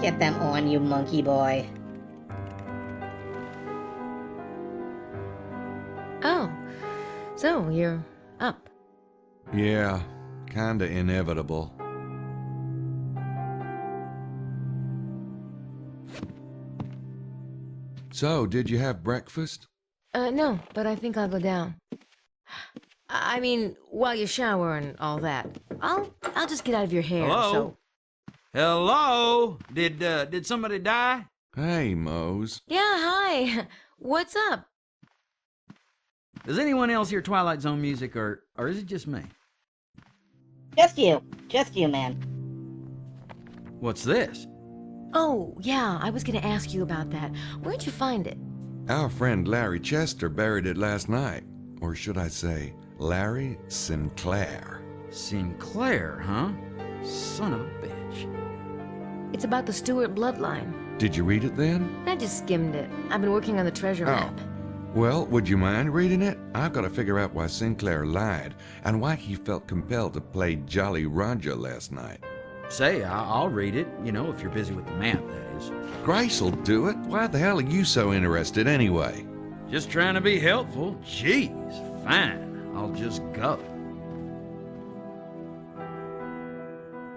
Get them on, you monkey boy. Oh, so you're up. Yeah, kinda inevitable. So, did you have breakfast? No, but I think I'll go down. I mean, while you shower and all that, I'll just get out of your hair. Hello? So Hello? Did somebody die? Hey, Mose. yeah, hi. What's up? Does anyone else hear Twilight Zone music, or is it just me? Just you, man. What's this? Oh, yeah, I was gonna ask you about that. Where'd you find it? Our friend Larry Chester buried it last night. Or should I say, Larry Sinclair. Sinclair, huh? Son of a bitch. It's about the Stewart bloodline. Did you read it then? I just skimmed it. I've been working on the treasure map. Well, would you mind reading it? I've got to figure out why Sinclair lied and why he felt compelled to play Jolly Roger last night. Say, I'll read it, you know, if you're busy with the map, that is. Grace'll do it. Why the hell are you so interested anyway? Just trying to be helpful. Jeez, fine. I'll just go.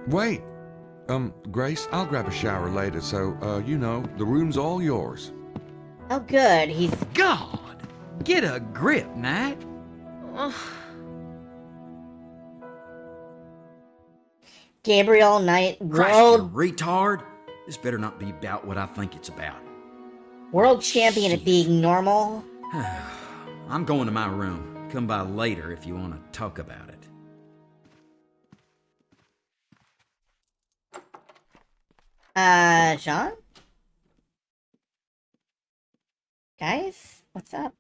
Wait. Grace, I'll grab a shower later, so, you know, the room's all yours. Oh, good. He's... God! Get a grip, Knight. Gabriel Knight, Christ, you world retard. This better not be about what I think it's about. champion at Shit. being normal. I'm going to my room. Come by later if you want to talk about it. Jean? Guys, what's up?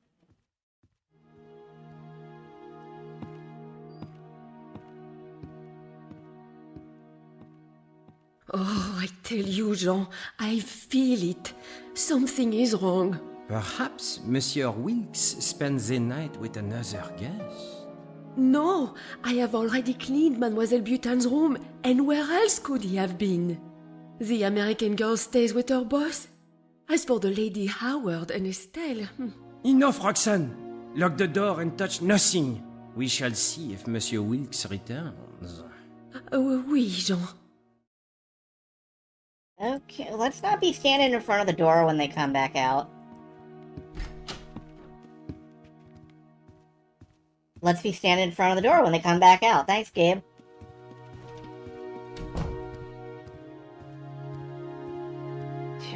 Oh, I tell you, Jean, I feel it. Something is wrong. Perhaps Monsieur Wilkes spends the night with another guest. No, I have already cleaned Mademoiselle Butan's room, and where else could he have been? The American girl stays with her boss. As for the Lady Howard and Estelle... Enough, Roxanne! Lock the door and touch nothing. We shall see if Monsieur Wilkes returns. Oui, Jean. Okay, let's not be standing in front of the door when they come back out. Let's be standing in front of the door when they come back out. Thanks, Gabe.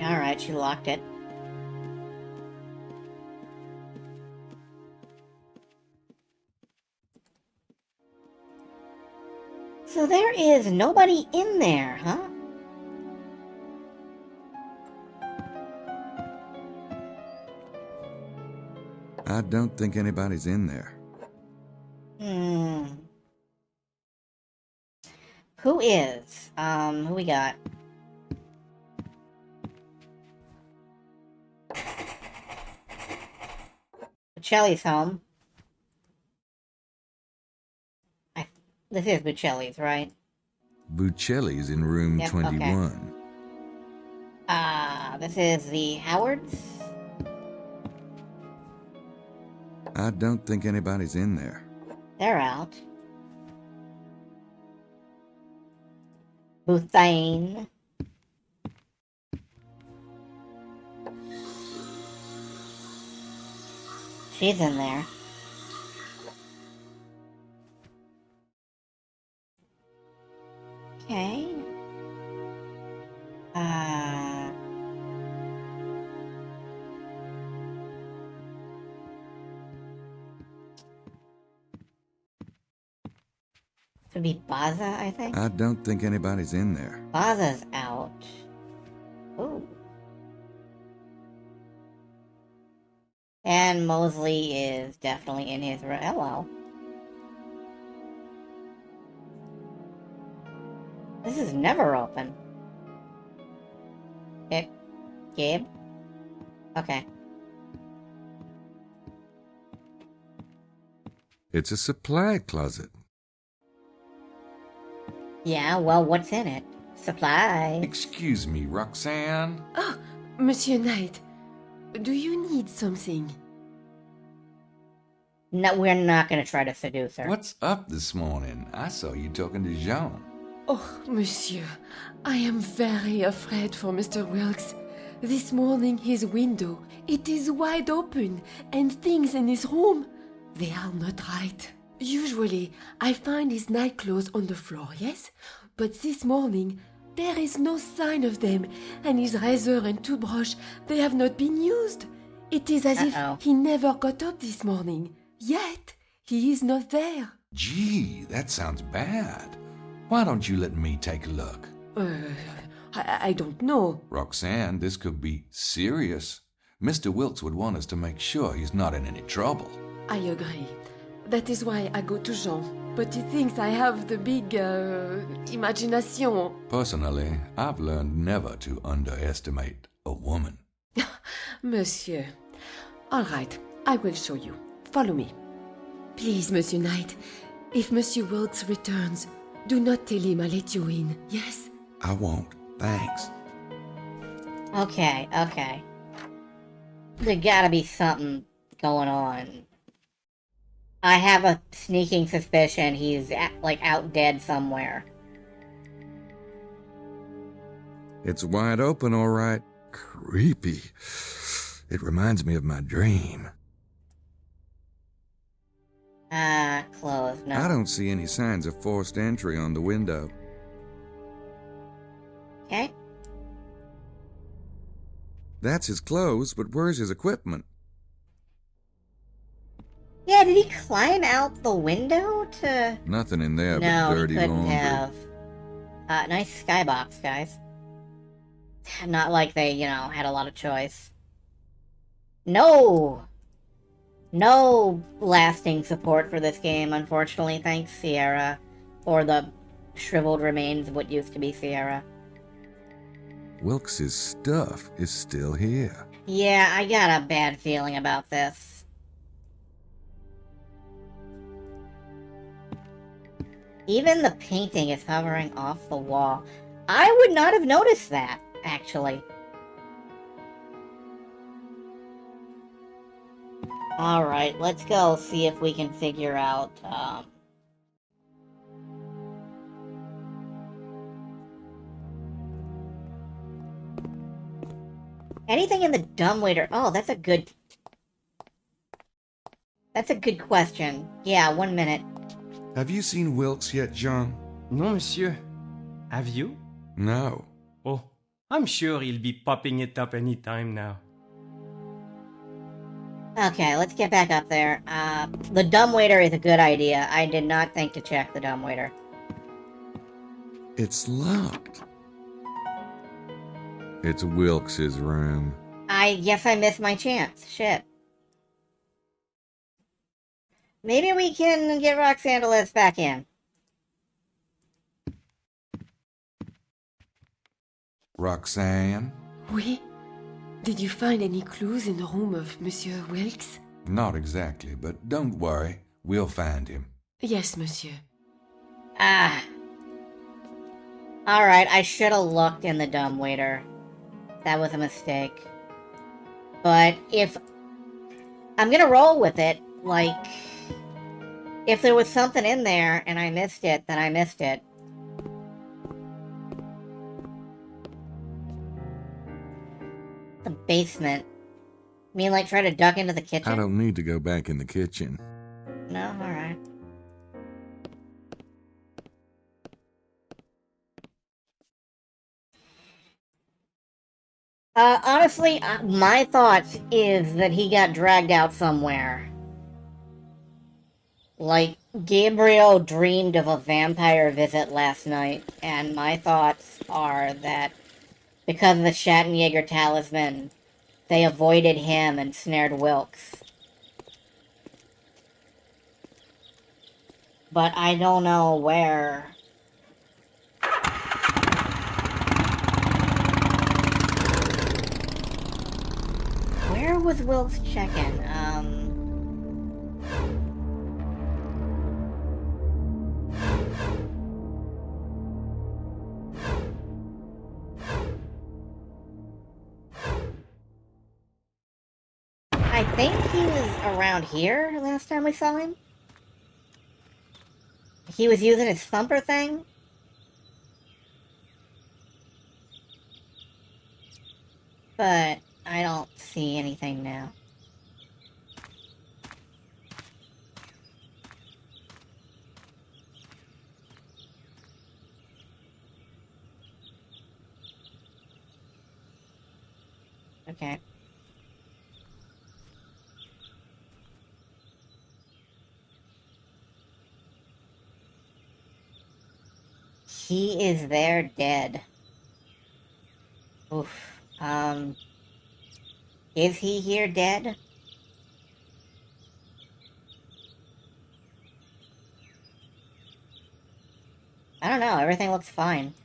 Alright, she locked it. So there is nobody in there, huh? I don't think anybody's in there. Who is? Who we got? Buccelli's home. This is Buccelli's, right? Buccelli's in room Yep, 21. This is the Howards? I don't think anybody's in there. They're out. Bouthane. She's in there. Okay. Could be Baza, I think. I don't think anybody's in there. Baza's out. Ooh. And Mosley is definitely in his room. Hello. This is never open. Gabe? Okay. It's a supply closet. Yeah, well, what's in it? Supplies. Excuse me, Roxanne. Ah, Monsieur Knight, do you need something? No, we're not gonna try to seduce her. What's up this morning? I saw you talking to Jean. Oh, Monsieur, I am very afraid for Mr. Wilkes. This morning his window, it is wide open, and things in his room, they are not right. Usually, I find his nightclothes on the floor, yes? But this morning, there is no sign of them, and his razor and toothbrush, they have not been used. It is as if he never got up this morning. Yet, he is not there. Gee, that sounds bad. Why don't you let me take a look? I don't know. Roxanne, this could be serious. Mr. Wilkes would want us to make sure he's not in any trouble. I agree. That is why I go to Jean. But he thinks I have the big, imagination. Personally, I've learned never to underestimate a woman. Monsieur. All right, I will show you. Follow me. Please, Monsieur Knight, if Monsieur Wilkes returns, do not tell him I let you in, yes? I won't. Thanks. Okay. There gotta be something going on. I have a sneaking suspicion he's, out dead somewhere. It's wide open, all right. Creepy. It reminds me of my dream. Closed, no. I don't see any signs of forced entry on the window. Okay. That's his clothes, but where's his equipment? Yeah, did he climb out the window to... Nothing in there No, but he dirty couldn't laundry. have. Nice skybox, guys. Not like they, had a lot of choice. No lasting support for this game, unfortunately. Thanks, Sierra. Or the shriveled remains of what used to be Sierra. Wilkes's stuff is still here. Yeah, I got a bad feeling about this. Even the painting is hovering off the wall. I would not have noticed that, actually. Alright, let's go see if we can figure out, anything in the dumbwaiter? Oh, that's a good question. Yeah, 1 minute. Have you seen Wilkes yet, Jean? Non, monsieur. Have you? No. Oh, I'm sure he'll be popping it up any time now. Okay, let's get back up there. The dumbwaiter is a good idea. I did not think to check the dumbwaiter. It's locked. It's Wilkes's room. I guess I missed my chance. Shit. Maybe we can get Roxanne to let us back in. Roxanne? Oui? Did you find any clues in the room of Monsieur Wilkes? Not exactly, but don't worry. We'll find him. Yes, monsieur. Alright, I should have looked in the dumbwaiter. That was a mistake. But if... I'm gonna roll with it, like... If there was something in there and I missed it, then I missed it. The basement. You mean like try to duck into the kitchen? I don't need to go back in the kitchen. No? Alright. Honestly, my thoughts is that he got dragged out somewhere. Like, Gabriel dreamed of a vampire visit last night, and my thoughts are that because of the Schattenjäger talisman, they avoided him and snared Wilkes. But I don't know where. Where was Wilkes check-in? I think he was around here last time we saw him. He was using his thumper thing. But I don't see anything now. Okay. He is there dead. Oof. Is he here dead? I don't know, everything looks fine.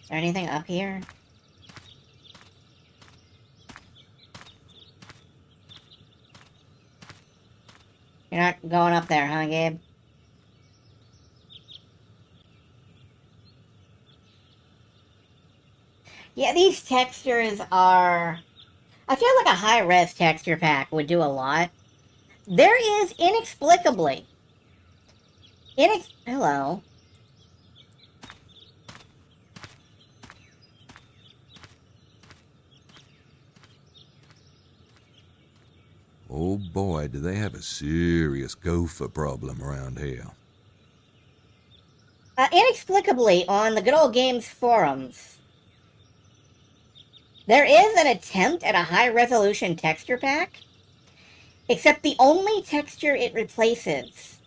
Is there anything up here? You're not going up there, huh, Gabe? Yeah, these textures are... I feel like a high-res texture pack would do a lot. There is, inexplicably... Hello. Oh boy, do they have a serious gopher problem around here. Inexplicably, on the Good Old Games forums, there is an attempt at a high-resolution texture pack, except the only texture it replaces...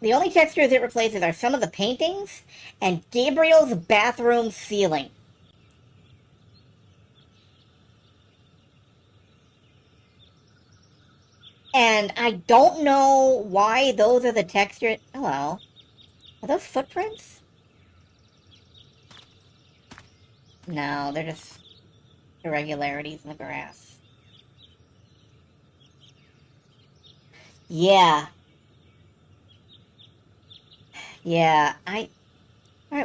the only textures it replaces are some of the paintings and Gabriel's bathroom ceiling. And I don't know why those are the textures... Hello. Are those footprints? No, they're just irregularities in the grass. Yeah. Yeah, Alright,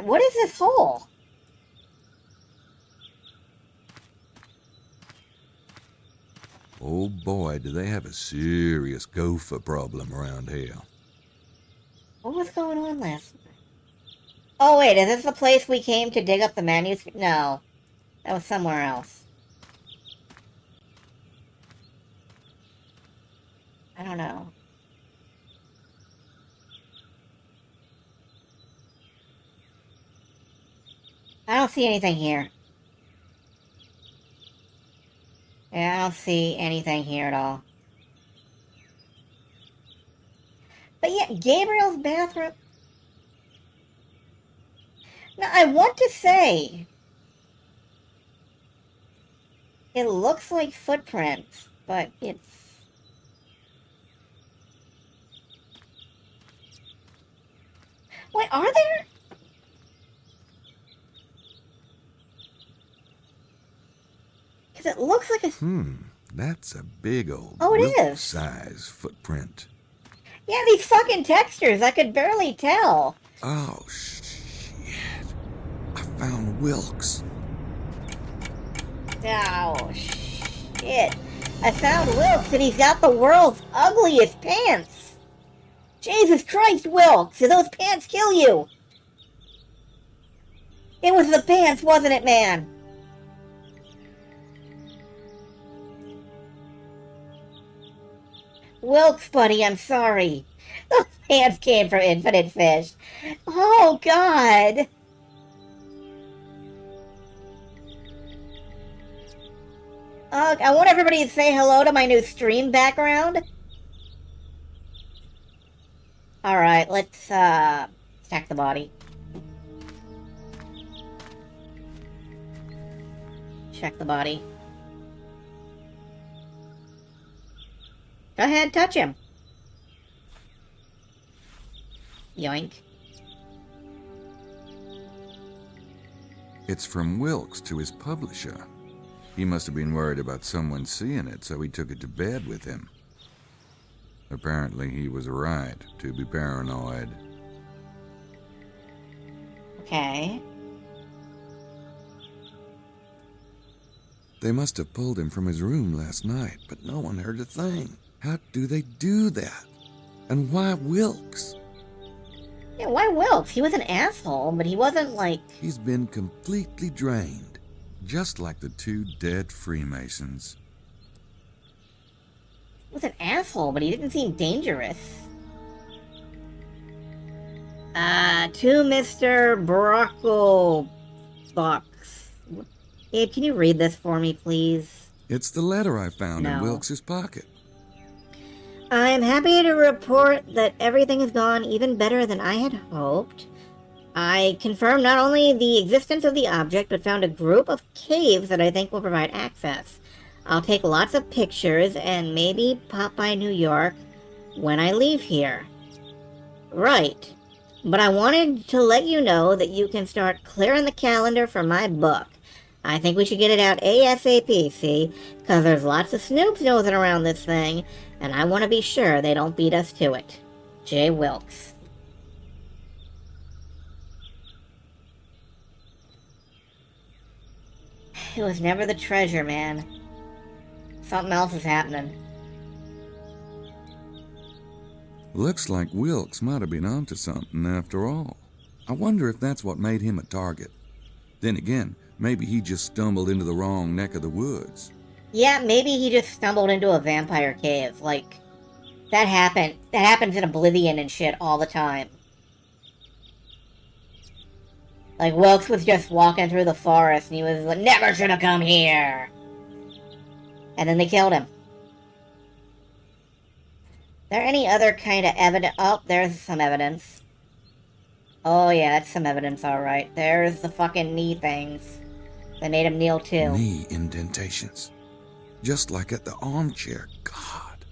what is this hole? Oh boy, do they have a serious gopher problem around here. What was going on last night? Oh wait, is this the place we came to dig up the manuscript? No. That was somewhere else. I don't know. I don't see anything here. Yeah, I don't see anything here at all. But yeah, Gabriel's bathroom... Now, I want to say... It looks like footprints, but it's... Wait, are there? Because it looks like a... That's a big old is. size footprint. Yeah, these fucking textures, I could barely tell. Oh, shit. I found Wilkes. Oh, shit. I found Wilkes, and he's got the world's ugliest pants. Jesus Christ, Wilkes, did those pants kill you? It was the pants, wasn't it, man? Wilkes, buddy, I'm sorry. Those hands came from Infinite Fish. Oh, God. I want everybody to say hello to my new stream background. Alright, let's, stack the body. Check the body. Go ahead, touch him. Yoink. It's from Wilkes to his publisher. He must have been worried about someone seeing it, so he took it to bed with him. Apparently he was right to be paranoid. Okay. They must have pulled him from his room last night, but no one heard a thing. How do they do that? And why Wilkes? Yeah, why Wilkes? He was an asshole, but he wasn't like... He's been completely drained, just like the two dead Freemasons. He was an asshole, but he didn't seem dangerous. To Mr. Brocklebox. Abe, can you read this for me, please? It's the letter I found in No. Wilkes's pocket. I am happy to report that everything has gone even better than I had hoped. I confirmed not only the existence of the object, but found a group of caves that I think will provide access. I'll take lots of pictures and maybe pop by New York when I leave here. Right. But I wanted to let you know that you can start clearing the calendar for my book. I think we should get it out ASAP, see? Because there's lots of snoops nosing around this thing, and I want to be sure they don't beat us to it. J. Wilkes. It was never the treasure, man. Something else is happening. Looks like Wilkes might have been onto something after all. I wonder if that's what made him a target. Then again, maybe he just stumbled into the wrong neck of the woods. Yeah, maybe he just stumbled into a vampire cave. Like, that happened. That happens in Oblivion and shit all the time. Like, Wilkes was just walking through the forest and he was like, never should have come here. And then they killed him. There any other kind of evidence? Oh, there's some evidence. Oh yeah, that's some evidence, alright. There's the fucking knee things. They made him kneel too. Knee indentations. Just like at the armchair. God.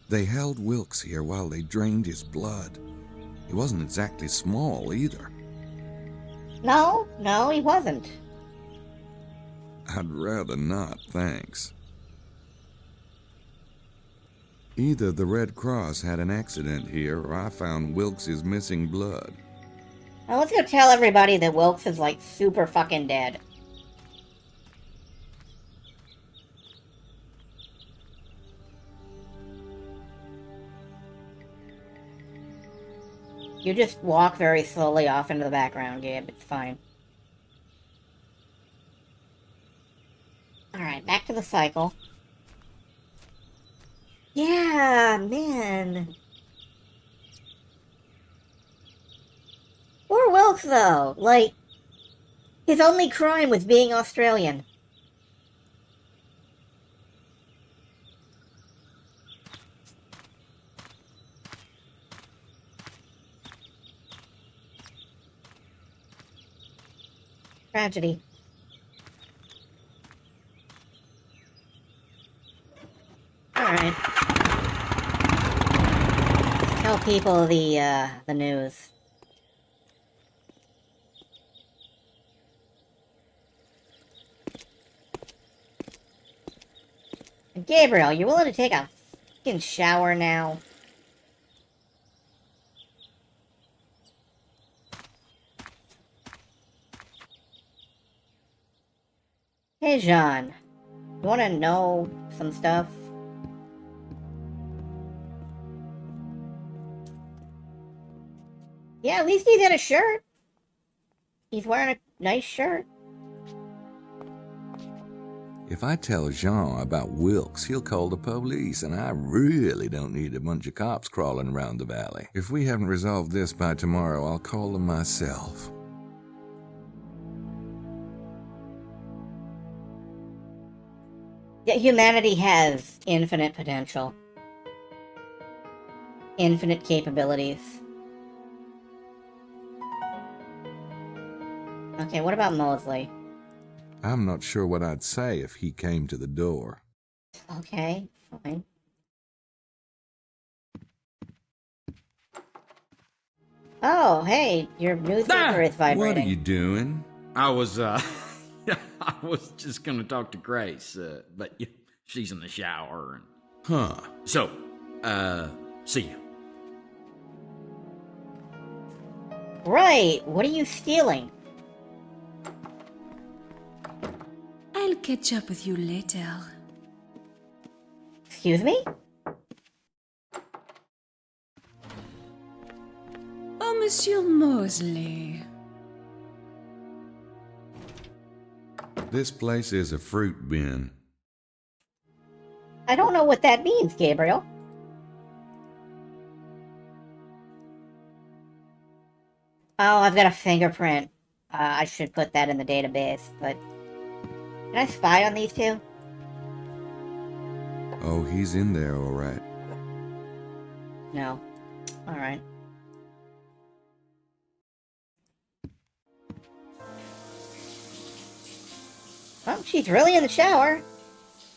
They held Wilkes here while they drained his blood. He wasn't exactly small either. No, he wasn't. I'd rather not, thanks. Either the Red Cross had an accident here, or I found Wilkes' missing blood. Now let's go tell everybody that Wilkes is like super fucking dead. You just walk very slowly off into the background, Gabe. It's fine. Alright, back to the cycle. Yeah, man. Poor Wilkes, though. Like, his only crime was being Australian. Tragedy. Alright. Tell people the news. Gabriel, you willing to take a fucking shower now? Hey, Jean. You want to know some stuff? Yeah, at least he's in a shirt. He's wearing a nice shirt. If I tell Jean about Wilkes, he'll call the police, and I really don't need a bunch of cops crawling around the valley. If we haven't resolved this by tomorrow, I'll call them myself. Yeah, humanity has infinite potential. Infinite capabilities. Okay, what about Mosley? I'm not sure what I'd say if he came to the door. Okay, fine. Oh, hey, your newspaper is vibrating. What are you doing? I was, I was just gonna talk to Grace, but she's in the shower. Huh. So, see you. Right, what are you stealing? I'll catch up with you later. Excuse me? Oh, Monsieur Mosley. This place is a fruit bin. I don't know what that means, Gabriel. Oh, I've got a fingerprint. I should put that in the database, but... Can I spy on these two? Oh, he's in there, all right. No. Alright. Well, she's really in the shower.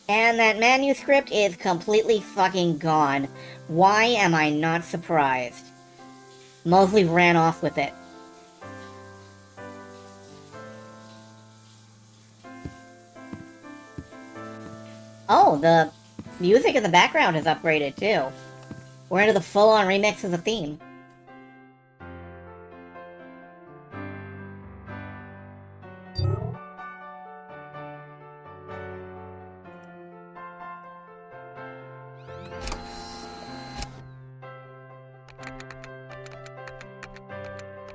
And that manuscript is completely fucking gone. Why am I not surprised? Mosley ran off with it. Oh, the music in the background is upgraded too. We're into the full-on remix of the theme.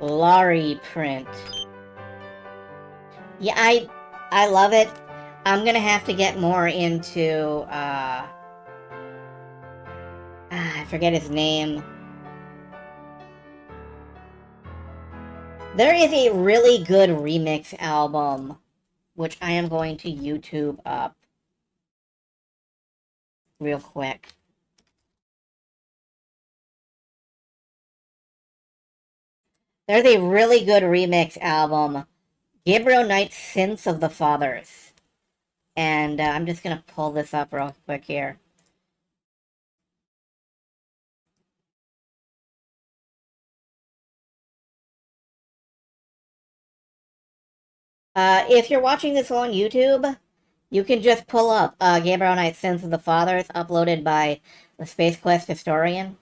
Laurie print. Yeah, I love it. I'm gonna have to get more into, I forget his name. There is a really good remix album, which I am going to YouTube up real quick. There's a really good remix album, Gabriel Knight's Sins of the Fathers. And I'm just going to pull this up real quick here. If you're watching this on YouTube, you can just pull up Gabriel Knight's Sins of the Fathers, uploaded by the Space Quest historian.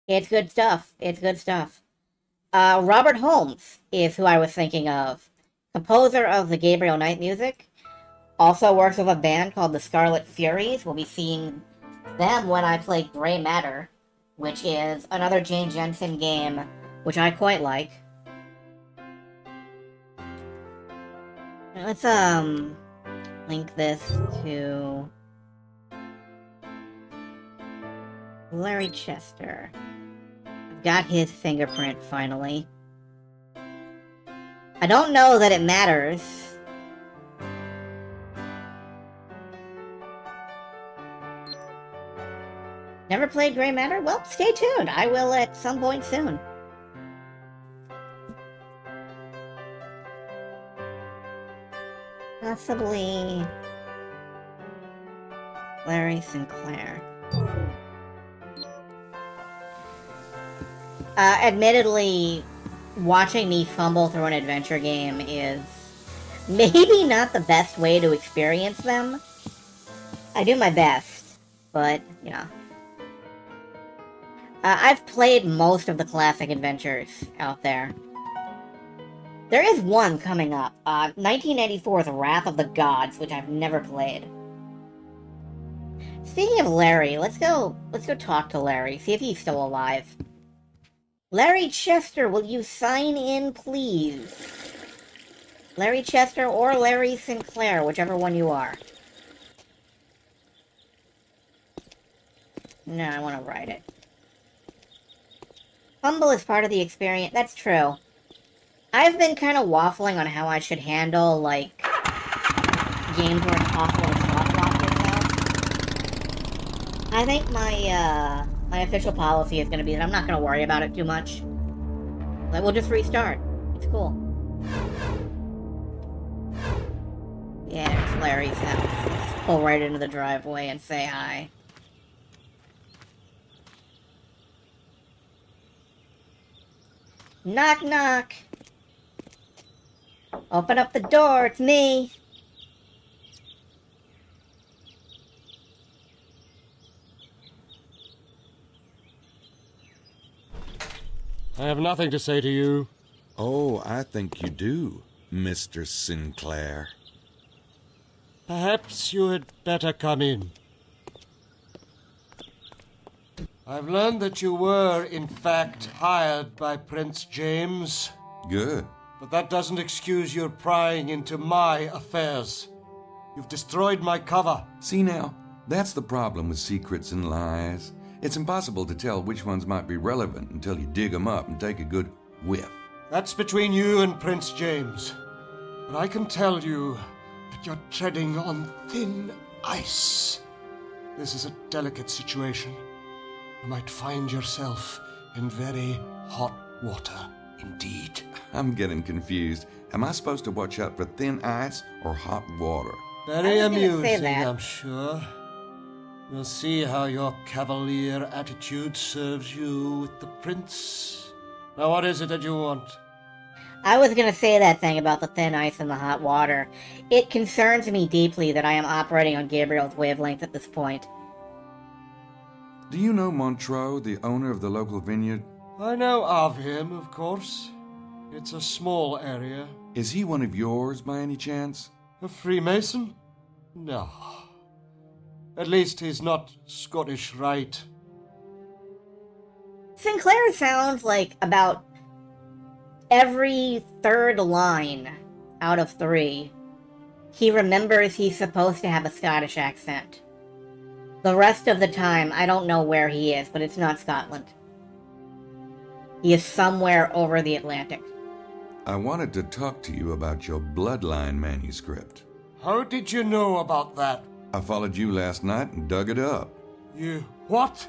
It's good stuff. It's good stuff. Robert Holmes is who I was thinking of. Composer of the Gabriel Knight music. Also works with a band called the Scarlet Furies. We'll be seeing them when I play Grey Matter, which is another Jane Jensen game, which I quite like. Let's, link this to Larry Chester. I've got his fingerprint, finally. I don't know that it matters. Never played Grey Matter? Well, stay tuned. I will at some point soon. Possibly Larry Sinclair. Admittedly, watching me fumble through an adventure game is maybe not the best way to experience them. I do my best, but, you know. I've played most of the classic adventures out there. There is one coming up, 1984's Wrath of the Gods, which I've never played. Speaking of Larry, let's go talk to Larry, see if he's still alive. Larry Chester, will you sign in, please? Larry Chester or Larry Sinclair, whichever one you are. No, I want to write it. Humble is part of the experience. That's true. I've been kind of waffling on how I should handle, like, games where it's possible to soft-lock yourself. I think my official policy is going to be that I'm not going to worry about it too much. Like, we'll just restart. It's cool. Yeah, it's Larry's house. Just pull right into the driveway and say hi. Knock, knock. Open up the door, it's me. I have nothing to say to you. Oh, I think you do, Mr. Sinclair. Perhaps you had better come in. I've learned that you were, in fact, hired by Prince James. Good. But that doesn't excuse your prying into my affairs. You've destroyed my cover. See now, that's the problem with secrets and lies. It's impossible to tell which ones might be relevant until you dig them up and take a good whiff. That's between you and Prince James. But I can tell you that you're treading on thin ice. This is a delicate situation. You might find yourself in very hot water indeed. I'm getting confused. Am I supposed to watch out for thin ice or hot water? Very I was gonna say amusing, that. I'm sure. We'll see how your cavalier attitude serves you with the prince. Now, what is it that you want? I was gonna say that thing about the thin ice and the hot water. It concerns me deeply that I am operating on Gabriel's wavelength at this point. Do you know Montreux, the owner of the local vineyard? I know of him, of course. It's a small area. Is he one of yours by any chance? A Freemason? No. At least he's not Scottish Rite. Sinclair sounds like about every third line out of 3. He remembers he's supposed to have a Scottish accent. The rest of the time, I don't know where he is, but it's not Scotland. He is somewhere over the Atlantic. I wanted to talk to you about your bloodline manuscript. How did you know about that? I followed you last night and dug it up. You... what?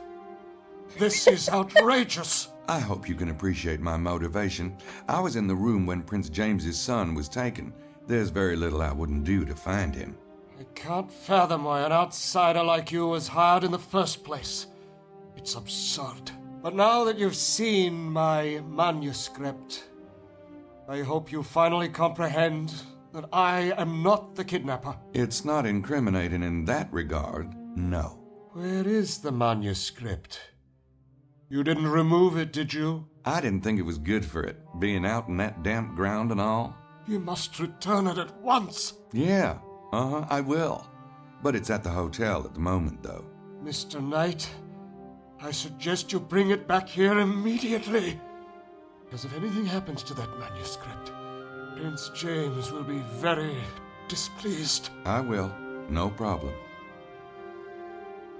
This is outrageous. I hope you can appreciate my motivation. I was in the room when Prince James's son was taken. There's very little I wouldn't do to find him. I can't fathom why an outsider like you was hired in the first place. It's absurd. But now that you've seen my manuscript, I hope you finally comprehend that I am not the kidnapper. It's not incriminating in that regard, no. Where is the manuscript? You didn't remove it, did you? I didn't think it was good for it, being out in that damp ground and all. You must return it at once. Yeah, I will. But it's at the hotel at the moment, though. Mr. Knight, I suggest you bring it back here immediately. Because if anything happens to that manuscript, Prince James will be very displeased. I will. No problem.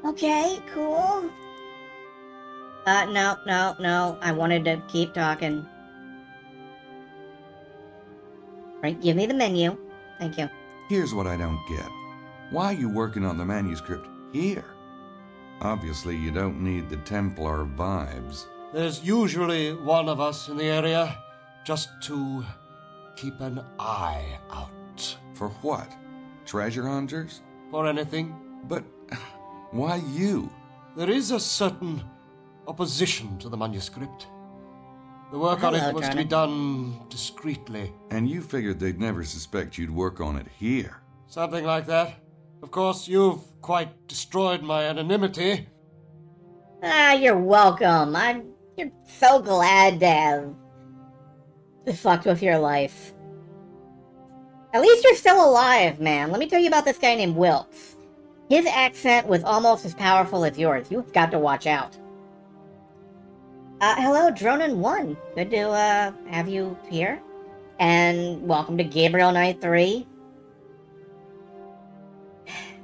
Okay, cool. No. I wanted to keep talking. Right, give me the menu. Thank you. Here's what I don't get. Why are you working on the manuscript here? Obviously, you don't need the Templar vibes. There's usually one of us in the area, just to keep an eye out. For what? Treasure hunters? For anything. But why you? There is a certain opposition to the manuscript. The work on it was to be done discreetly. And you figured they'd never suspect you'd work on it here. Something like that. Of course, you've quite destroyed my anonymity. Ah, you're welcome. You're so glad to have fucked with your life. At least you're still alive, man. Let me tell you about this guy named Wilkes. His accent was almost as powerful as yours. You've got to watch out. Hello, Dronin1. Good to, have you here. And welcome to Gabriel Night 3,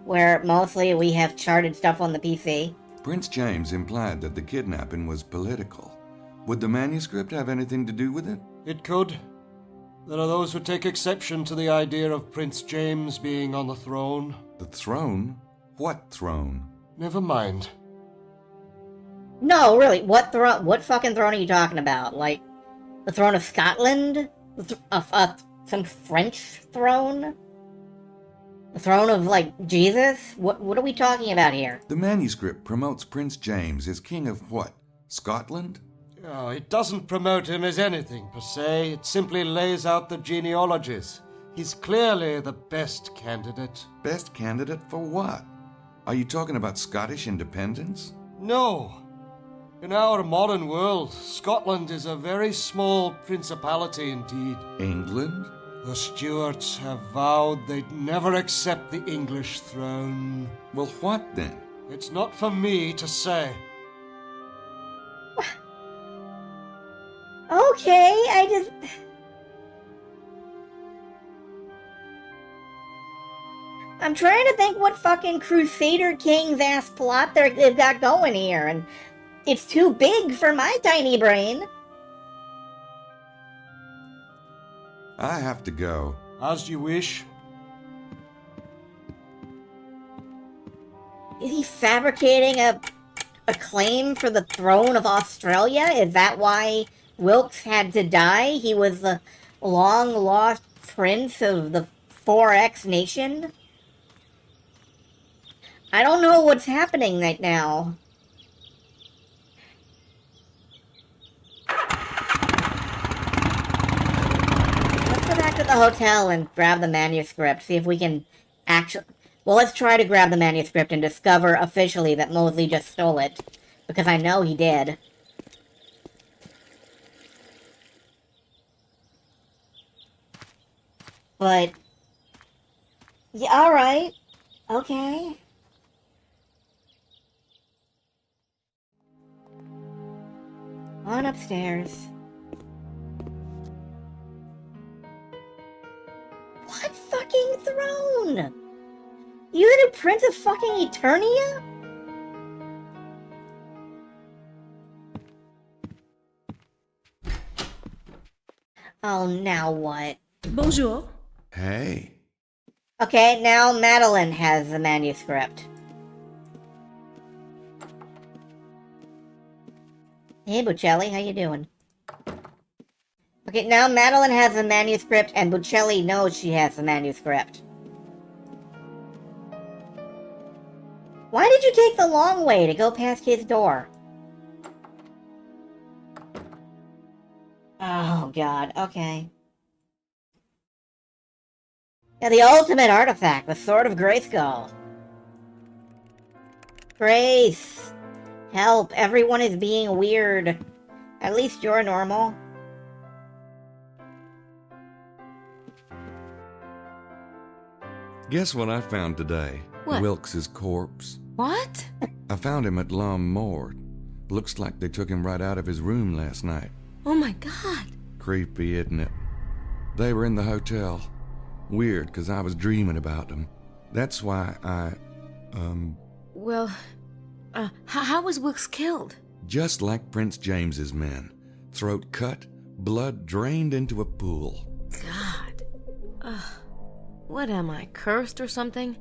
where mostly we have charted stuff on the PC. Prince James implied that the kidnapping was political. Would the manuscript have anything to do with it? It could. There are those who take exception to the idea of Prince James being on the throne. The throne? What throne? Never mind. No, really, what fucking throne are you talking about? Like, the throne of Scotland? Some French throne? The throne of, like, Jesus? What are we talking about here? The manuscript promotes Prince James as king of what? Scotland? Oh, it doesn't promote him as anything, per se. It simply lays out the genealogies. He's clearly the best candidate. Best candidate for what? Are you talking about Scottish independence? No. In our modern world, Scotland is a very small principality indeed. England? The Stuarts have vowed they'd never accept the English throne. Well, what then? It's not for me to say. Okay, I'm trying to think what fucking Crusader Kings ass plot they've got going here, and it's too big for my tiny brain. I have to go. As you wish. Is he fabricating a claim for the throne of Australia? Is that why Wilkes had to die? He was the long-lost prince of the 4X nation? I don't know what's happening right now. Let's go back to the hotel and grab the manuscript, see if we can actually... Well, let's try to grab the manuscript and discover officially that Mosley just stole it. Because I know he did. But... yeah, alright. Okay. On upstairs. What fucking throne? You the new Prince of fucking Eternia? Oh, now what? Bonjour. Hey. Okay, now Madeline has the manuscript. Hey, Buccelli, how you doing? Okay, now Madeline has the manuscript, and Buccelli knows she has the manuscript. Why did you take the long way to go past his door? Oh, God, okay. Yeah, the ultimate artifact, the Sword of Grayskull. Grace! Help, everyone is being weird. At least you're normal. Guess what I found today? What? Wilkes's corpse. What? I found him at L'Homme Mort. Looks like they took him right out of his room last night. Oh my God. Creepy, isn't it? They were in the hotel. Weird, 'cause I was dreaming about them. That's why Well, how was Wilkes killed? just like Prince James's men. Throat cut, blood drained into a pool. God. What am I, cursed or something?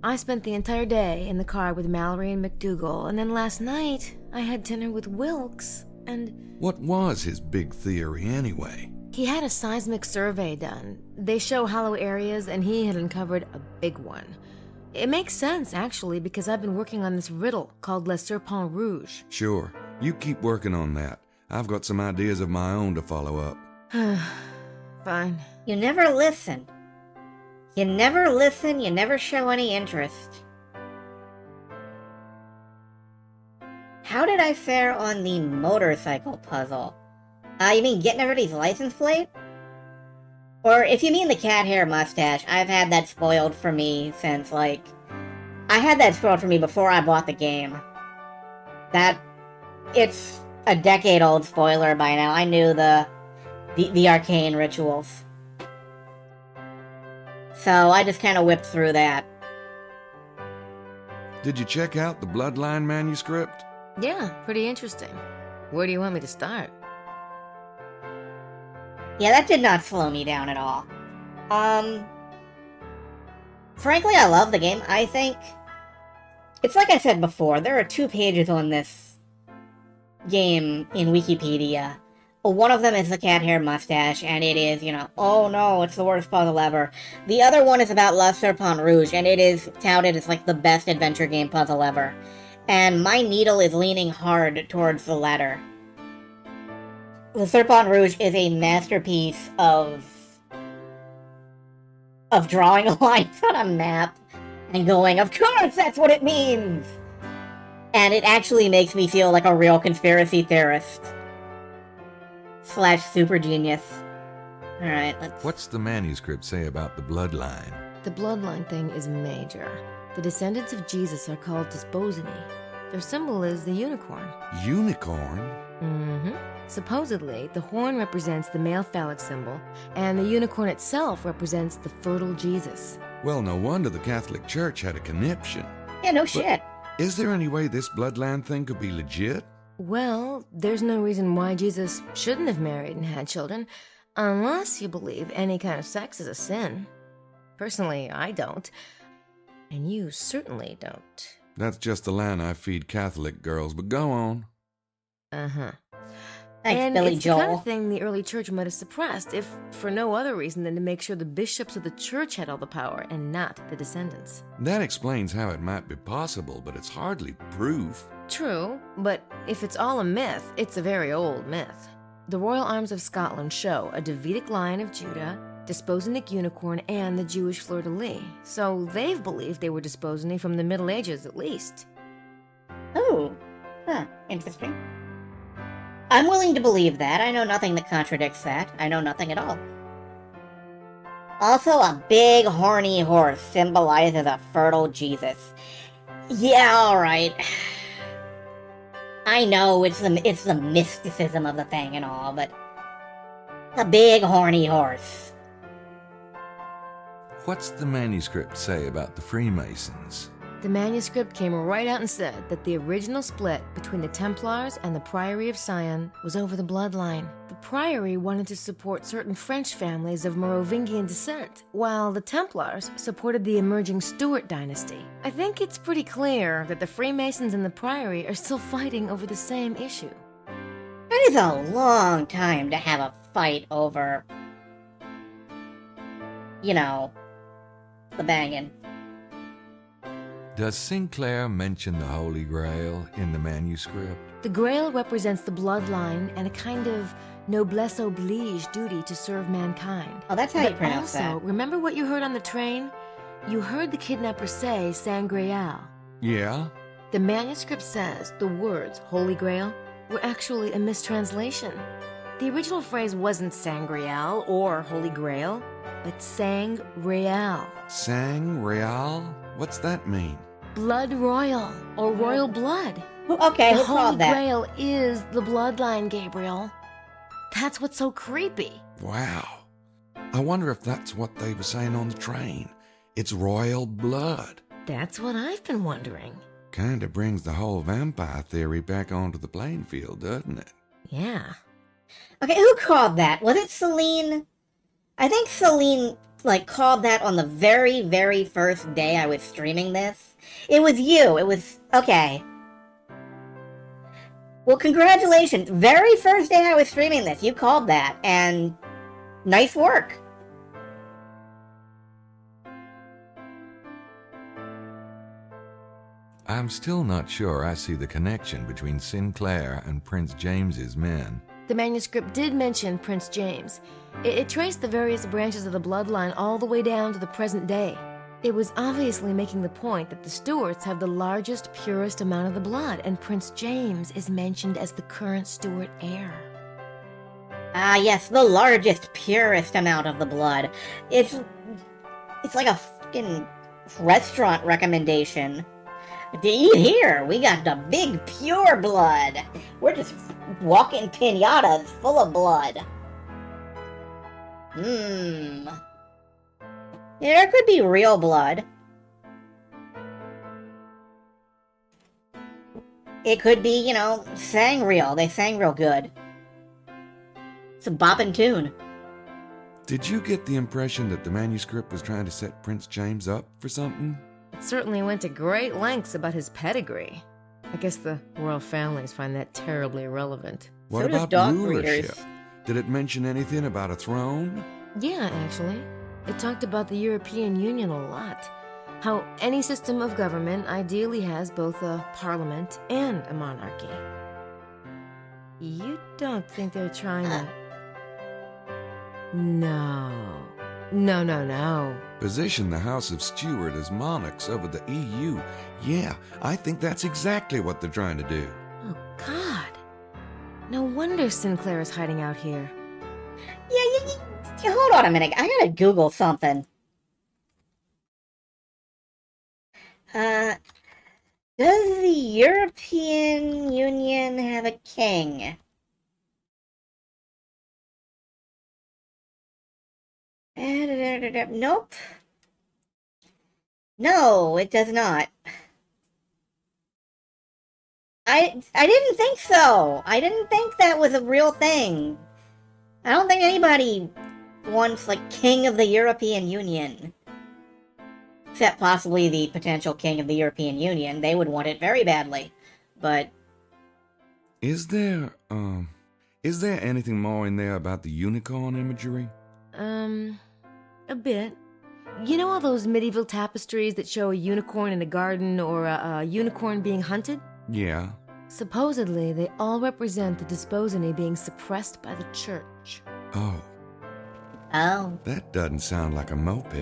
I spent the entire day in the car with Mallory and McDougal, and then last night I had dinner with Wilkes, and... What was his big theory, anyway? He had a seismic survey done. They show hollow areas, and he had uncovered a big one. It makes sense, actually, because I've been working on this riddle called Le Serpent Rouge. Sure, you keep working on that. I've got some ideas of my own to follow up. Fine. You never listen. You never listen, you never show any interest. How did I fare on the motorcycle puzzle? You mean getting everybody's license plate? Or if you mean the cat hair mustache, I've had that spoiled for me since, like... I had that spoiled for me before I bought the game. It's a decade-old spoiler by now. I knew the the arcane rituals. So I just kind of whipped through that. Did you check out the Bloodline manuscript? Yeah, pretty interesting. Where do you want me to start? Yeah, that did not slow me down at all. Frankly, I love the game. I think it's like I said before, there are 2 pages on this game in Wikipedia. One of them is the cat hair mustache, and it is, oh no, it's the worst puzzle ever. The other one is about La Serpent Rouge, and it is touted as like the best adventure game puzzle ever. And my needle is leaning hard towards the latter. La Serpent Rouge is a masterpiece of drawing lines on a map and going, of course, that's what it means! And it actually makes me feel like a real conspiracy theorist. / super genius. Alright, let's... What's the manuscript say about the bloodline? The bloodline thing is major. The descendants of Jesus are called Desposini. Their symbol is the unicorn. Unicorn? Mm-hmm. Supposedly, the horn represents the male phallic symbol, and the unicorn itself represents the fertile Jesus. Well, no wonder the Catholic Church had a conniption. Yeah, no shit. Is there any way this bloodline thing could be legit? Well, there's no reason why Jesus shouldn't have married and had children, unless you believe any kind of sex is a sin. Personally, I don't. And you certainly don't. That's just the line I feed Catholic girls, but go on. Uh-huh. Thanks, And Billy it's Joel. the kind of thing the early church might have suppressed, if for no other reason than to make sure the bishops of the church had all the power and not the descendants. That explains how it might be possible, but it's hardly proof. True, but if it's all a myth, it's a very old myth. The royal arms of Scotland show a Davidic line of Judah, Desposinic unicorn, and the Jewish fleur-de-lis, so they've believed they were Desposini from the Middle Ages at least. Oh, interesting. I'm willing to believe that. I know nothing that contradicts that. I know nothing at all. Also, a big horny horse symbolizes a fertile Jesus. Yeah, alright. I know it's the mysticism of the thing and all, but a big horny horse. What's the manuscript say about the Freemasons? The manuscript came right out and said that the original split between the Templars and the Priory of Sion was over the bloodline. The Priory wanted to support certain French families of Merovingian descent, while the Templars supported the emerging Stuart dynasty. I think it's pretty clear that the Freemasons and the Priory are still fighting over the same issue. That is a long time to have a fight over, the banging. Does Sinclair mention the Holy Grail in the manuscript? The Grail represents the bloodline and a kind of noblesse oblige duty to serve mankind. Oh, that's how you But pronounce also, that. remember what you heard on the train? You heard the kidnapper say Sangreal. Yeah? The manuscript says the words Holy Grail were actually a mistranslation. The original phrase wasn't Sangreal or Holy Grail, but Sang-Real. Sang-Real? What's that mean? Blood royal, or royal blood. Okay, The who Holy called that? Grail is the bloodline, Gabriel. That's what's so creepy. Wow. I wonder if that's what they were saying on the train. It's royal blood. That's what I've been wondering. Kinda brings the whole vampire theory back onto the playing field, doesn't it? Yeah. Okay, who called that? Was it Celine? I think Celine, called that on the very, very first day I was streaming this. It was you. It was... Okay. Well, congratulations. Very first day I was streaming this, you called that, and nice work. I'm still not sure I see the connection between Sinclair and Prince James's men. The manuscript did mention Prince James. It traced the various branches of the bloodline all the way down to the present day. It was obviously making the point that the Stuarts have the largest, purest amount of the blood, and Prince James is mentioned as the current Stuart heir. Ah, yes, the largest, purest amount of the blood. It's like a fucking restaurant recommendation. To eat here, we got the big, pure blood. We're just walking pinatas full of blood. Hmm. Yeah, there could be real blood. It could be, you know, sang real. They sang real good. It's a bopping tune. Did you get the impression that the manuscript was trying to set Prince James up for something? It certainly went to great lengths about his pedigree. I guess the royal families find that terribly irrelevant. What So does about dog rulership? breeders. Did it mention anything about a throne? Yeah, actually. It talked about the European Union a lot. How any system of government ideally has both a parliament and a monarchy. You don't think they're trying to... No. No. Position the House of Stuart as monarchs over the EU. Yeah, I think that's exactly what they're trying to do. Oh, God. No wonder Sinclair is hiding out here. Yeah, hold on a minute. I gotta Google something. Does the European Union have a king? Nope. No, it does not. I didn't think so. I didn't think that was a real thing. I don't think anybody wants, like, king of the European Union. Except possibly the potential king of the European Union. They would want it very badly. But... Is there anything more in there about the unicorn imagery? A bit. You know all those medieval tapestries that show a unicorn in a garden or a unicorn being hunted? Yeah. Supposedly, they all represent the Desposini being suppressed by the church. Oh. Oh. That doesn't sound like a moped.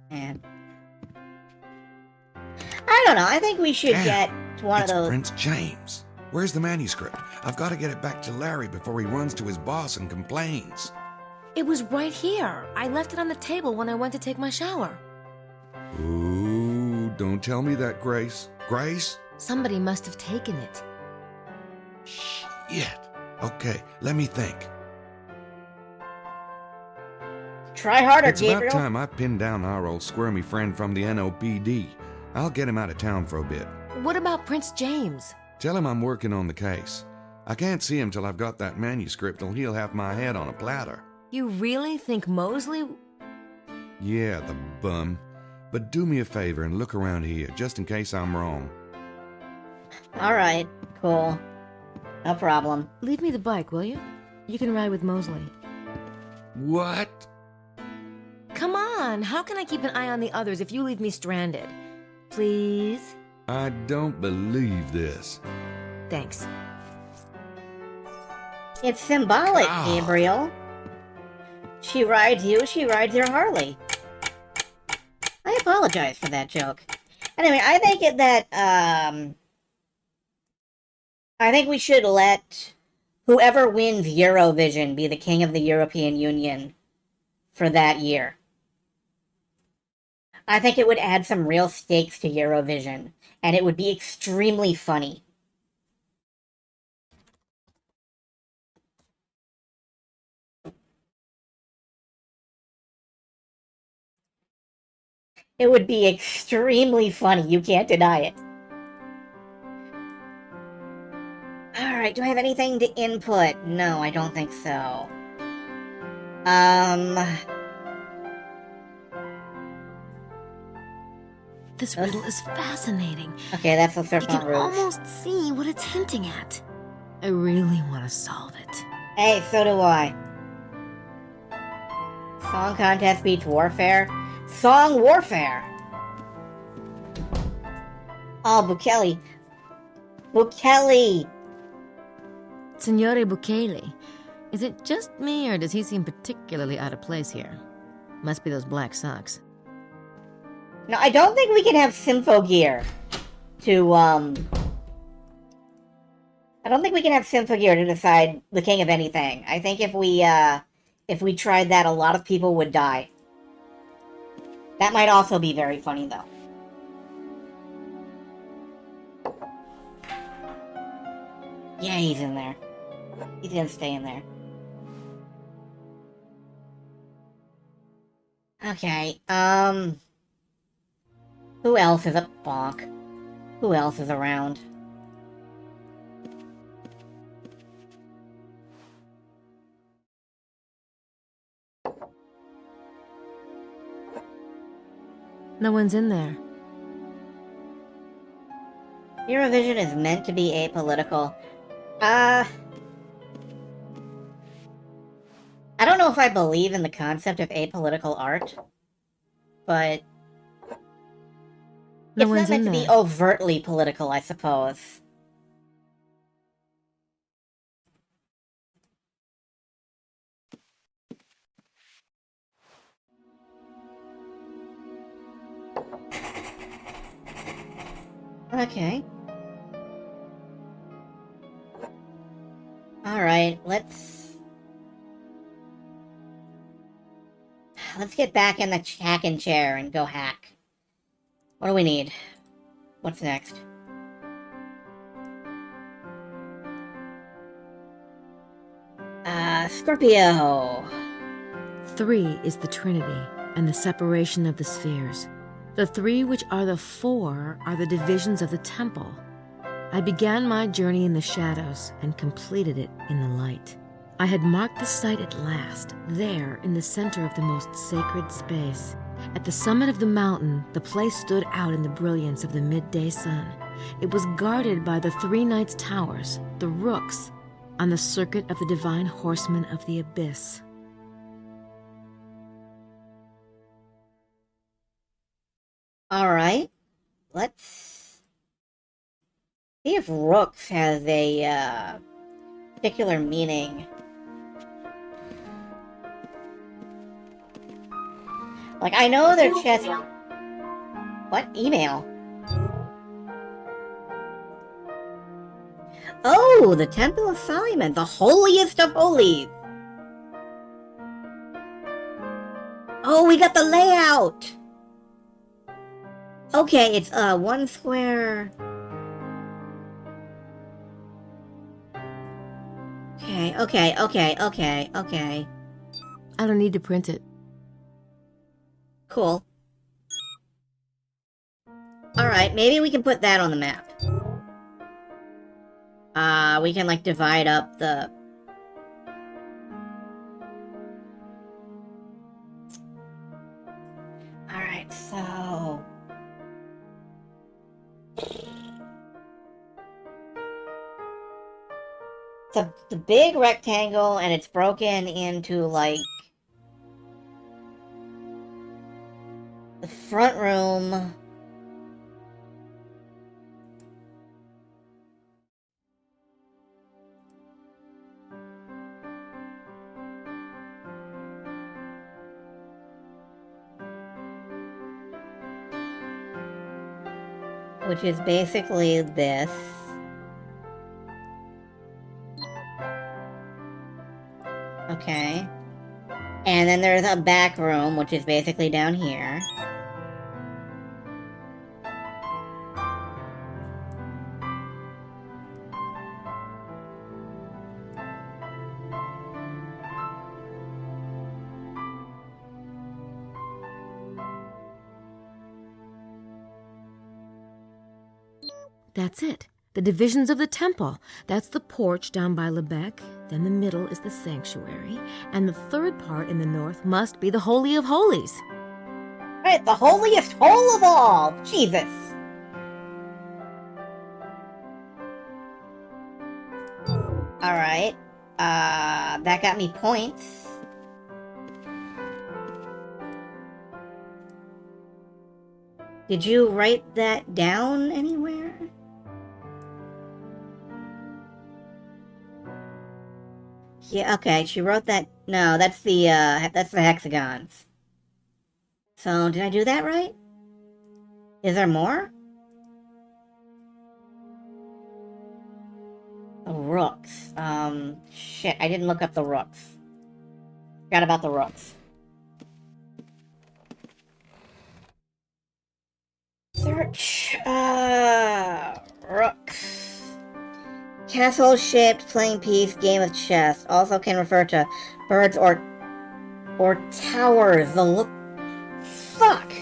Man. I don't know. I think we should get one It's of those... Prince James. Where's the manuscript? I've got to get it back to Larry before he runs to his boss and complains. It was right here. I left it on the table when I went to take my shower. Ooh, don't tell me that, Grace. Grace? Somebody must have taken it. Shit. Okay, let me think. Try harder, It's Gabriel. about time I pinned down our old squirmy friend from the NOPD. I'll get him out of town for a bit. What about Prince James? Tell him I'm working on the case. I can't see him till I've got that manuscript, or he'll have my head on a platter. You really think Mosley... Yeah, the bum. But do me a favor and look around here, just in case I'm wrong. Alright, cool. No problem. Leave me the bike, will you? You can ride with Mosley. What? Come on, how can I keep an eye on the others if you leave me stranded? Please? I don't believe this. Thanks. It's symbolic, Gabriel. She rides you, she rides your Harley. I apologize for that joke. Anyway, I think I think we should let whoever wins Eurovision be the king of the European Union for that year. I think it would add some real stakes to Eurovision, and it would be extremely funny. It would be extremely funny, you can't deny it. Alright, do I have anything to input? No, I don't think so. This riddle is fascinating. Okay, that's the You Serpent can Rouge. almost see what it's hinting at. I really want to solve it. Hey, so do I. Song contest beats warfare? Song warfare! Oh, Bukele. Bukele! Signore Bukele, is it just me or does he seem particularly out of place here? Must be those black socks. No, I don't think we can have Symphogear to, I don't think we can have Symphogear to decide the king of anything. I think if we tried that, a lot of people would die. That might also be very funny, though. Yeah, he's in there. He's gonna stay in there. Okay, who else is a bonk? Who else is around? No one's in there. Eurovision is meant to be apolitical. I don't know if I believe in the concept of apolitical art, but No it's one's not meant in to be there. overtly political, I suppose. Okay. Alright, let's get back in the hacking chair and go hack. What do we need? What's next? Scorpio. 3 is the Trinity and the separation of the spheres. The 3 which are the 4 are the divisions of the temple. I began my journey in the shadows and completed it in the light. I had marked the site at last, there in the center of the most sacred space. At the summit of the mountain, the place stood out in the brilliance of the midday sun. It was guarded by the 3 knights' towers, the rooks, on the circuit of the divine horsemen of the abyss. Alright. Let's see if Rooks has a, particular meaning. Like, I know their chest... What? Email? Oh, the Temple of Simon, the holiest of holies! Oh, we got the layout! Okay, it's, 1 square... Okay. I don't need to print it. Cool. Alright, maybe we can put that on the map. We can, like, divide up the... Alright, so... It's the big rectangle, and it's broken into, like... the front room... which is basically this. Okay. And then there's a back room, which is basically down here. That's it. The divisions of the temple. That's the porch down by Lebec. Then the middle is the sanctuary. And the third part in the north must be the Holy of Holies. Right, the holiest hole of all! Jesus! Alright. That got me points. Did you write that down anywhere? Yeah, okay, she wrote that... No, that's the hexagons. So, did I do that right? Is there more? The rooks. Shit, I didn't look up the rooks. Forgot about the rooks. Search, rooks. Castle-shaped playing piece game of chess. Also can refer to birds or towers. The look... Fuck!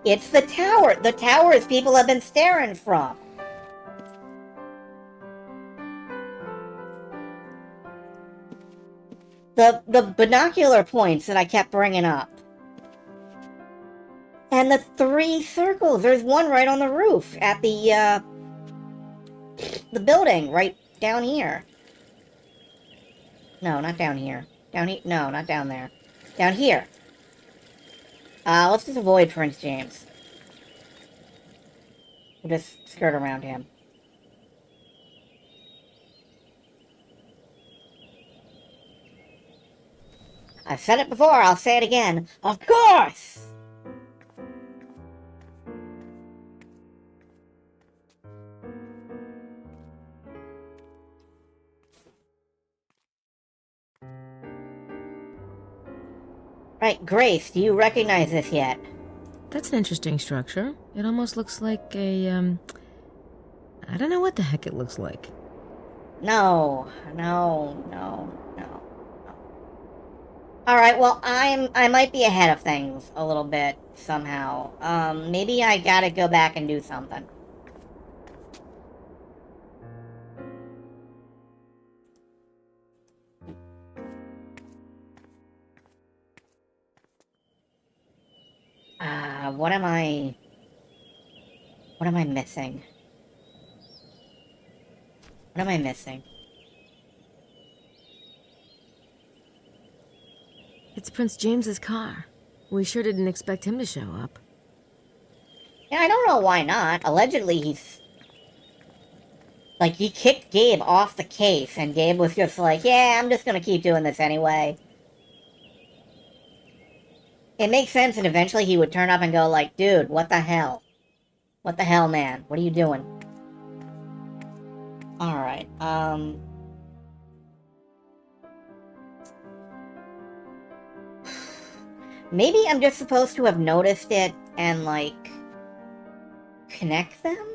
It's the tower. The towers people have been staring from. The binocular points that I kept bringing up. And the 3 circles. There's one right on the roof at the building right down here. No, not down here. Down here? No, not down there. Down here. Let's just avoid Prince James. We'll just skirt around him. I've said it before, I'll say it again. Of course! Right, Grace, do you recognize this yet? That's an interesting structure. It almost looks like a, I don't know what the heck it looks like. No. Alright, well, I might be ahead of things a little bit, somehow. Maybe I gotta go back and do something. What am I missing? What am I missing? It's Prince James's car. We sure didn't expect him to show up. Yeah, I don't know why not. Allegedly, he's... Like, he kicked Gabe off the case, and Gabe was just like, yeah, I'm just gonna keep doing this anyway. It makes sense, and eventually he would turn up and go like, dude, what the hell? What the hell, man? What are you doing? Alright, maybe I'm just supposed to have noticed it and, like, connect them?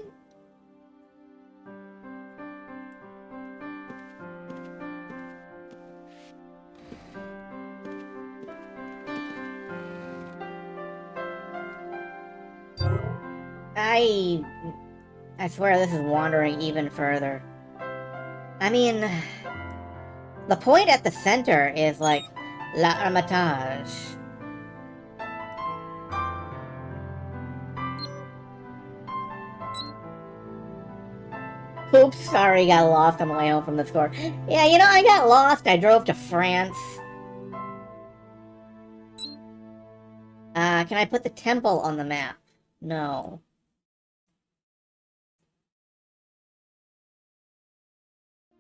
I swear this is wandering even further. I mean, the point at the center is like, La Hermitage. Oops, sorry, got lost on the way home from the store. Yeah, you know, I got lost. I drove to France. Can I put the temple on the map? No.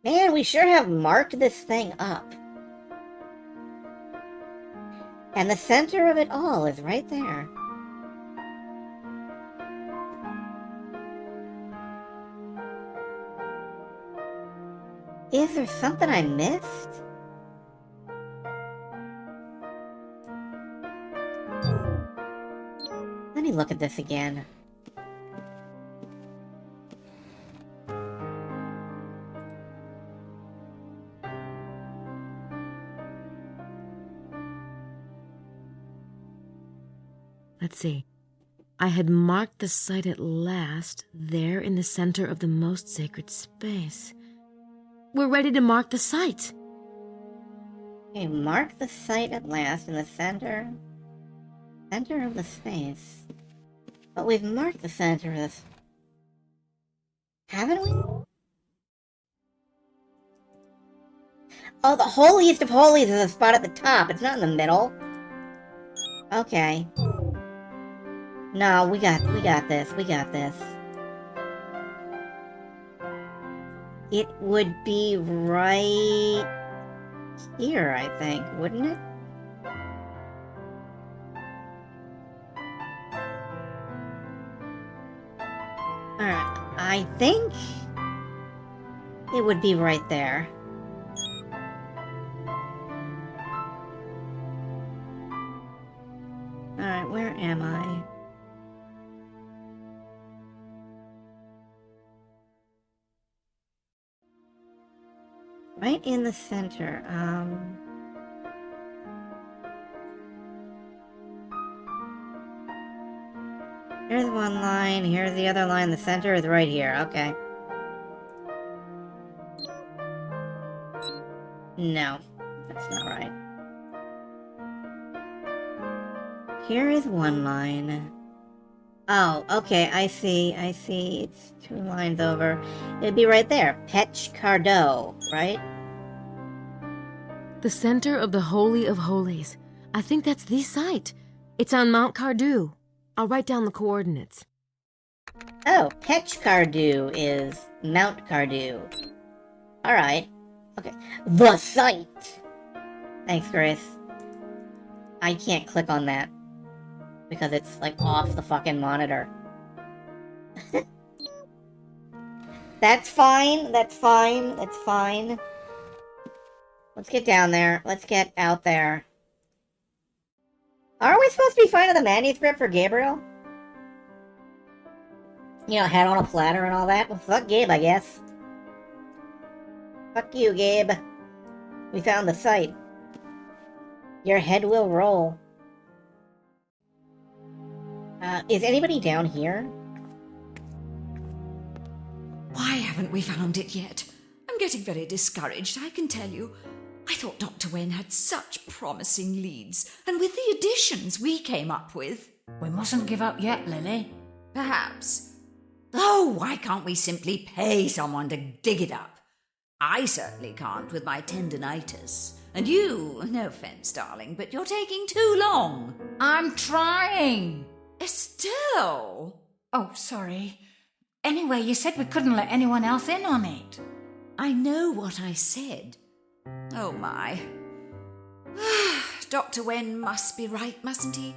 Man, we sure have marked this thing up. And the center of it all is right there. Is there something I missed? Let me look at this again. Let's see. I had marked the site at last, there in the center of the most sacred space. We're ready to mark the site. Okay, mark the site at last in the center of the space. But we've marked the center of this. Haven't we? Oh, the holiest of holies is a spot at the top. It's not in the middle. Okay. No, we got this. We got this. It would be right here, I think, wouldn't it? Alright, I think it would be right there. Alright, where am I? Right in the center. Here's one line, here's the other line. The center is right here. Okay. No, that's not right. Here is one line. Oh, okay, I see. It's 2 lines over. It'd be right there. Petch Cardo, right? The center of the Holy of Holies. I think that's the site. It's on Mount Cardew. I'll write down the coordinates. Oh, Petch Cardew is Mount Cardew. Alright. Okay. The site! Thanks, Grace. I can't click on that. Because it's, like, off the fucking monitor. That's fine. That's fine. That's fine. Let's get down there. Let's get out there. Aren't we supposed to be finding the manuscript for Gabriel? You know, head on a platter and all that? Well, fuck Gabe, I guess. Fuck you, Gabe. We found the site. Your head will roll. Is anybody down here? Why haven't we found it yet? I'm getting very discouraged, I can tell you. I thought Dr. Wen had such promising leads, and with the additions we came up with... We mustn't give up yet, Lily. Perhaps. Oh, why can't we simply pay someone to dig it up? I certainly can't with my tendinitis. And you, no offense, darling, but you're taking too long. I'm trying. Estelle! Oh, sorry. Anyway, you said we couldn't let anyone else in on it. I know what I said. Oh, my. Dr. Wen must be right, mustn't he?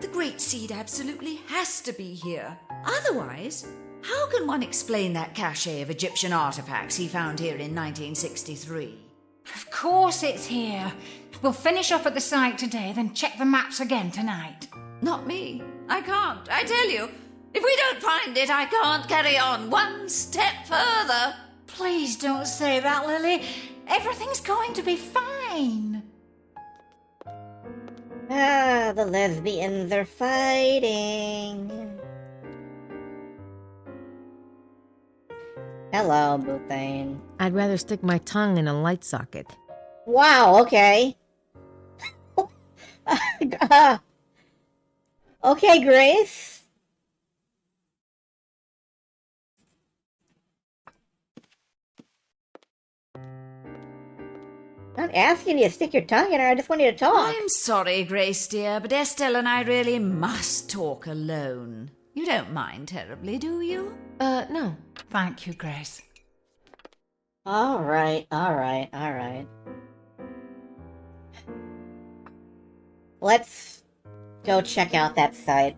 The Great Seed absolutely has to be here. Otherwise, how can one explain that cache of Egyptian artifacts he found here in 1963? Of course it's here. We'll finish off at the site today, then check the maps again tonight. Not me. I can't. I tell you, if we don't find it, I can't carry on one step further. Please don't say that, Lily. Everything's going to be fine. Ah, the lesbians are fighting. Hello, Boothane. I'd rather stick my tongue in a light socket. Wow, okay. Okay, Grace. I'm not asking you to stick your tongue in her, I just want you to talk. I'm sorry, Grace dear, but Estelle and I really must talk alone. You don't mind terribly, do you? No. Thank you, Grace. Alright. Let's go check out that site.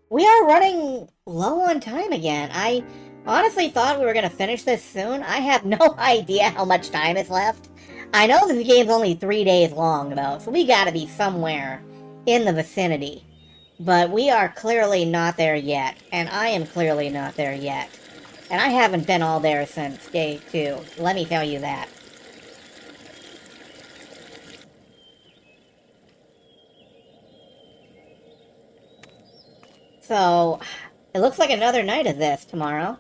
We are running low on time again. I honestly thought we were going to finish this soon. I have no idea how much time is left. I know this game's only 3 days long, though, so we gotta be somewhere in the vicinity. But we are clearly not there yet, and I am clearly not there yet. And I haven't been all there since day 2. Let me tell you that. So, it looks like another night of this tomorrow.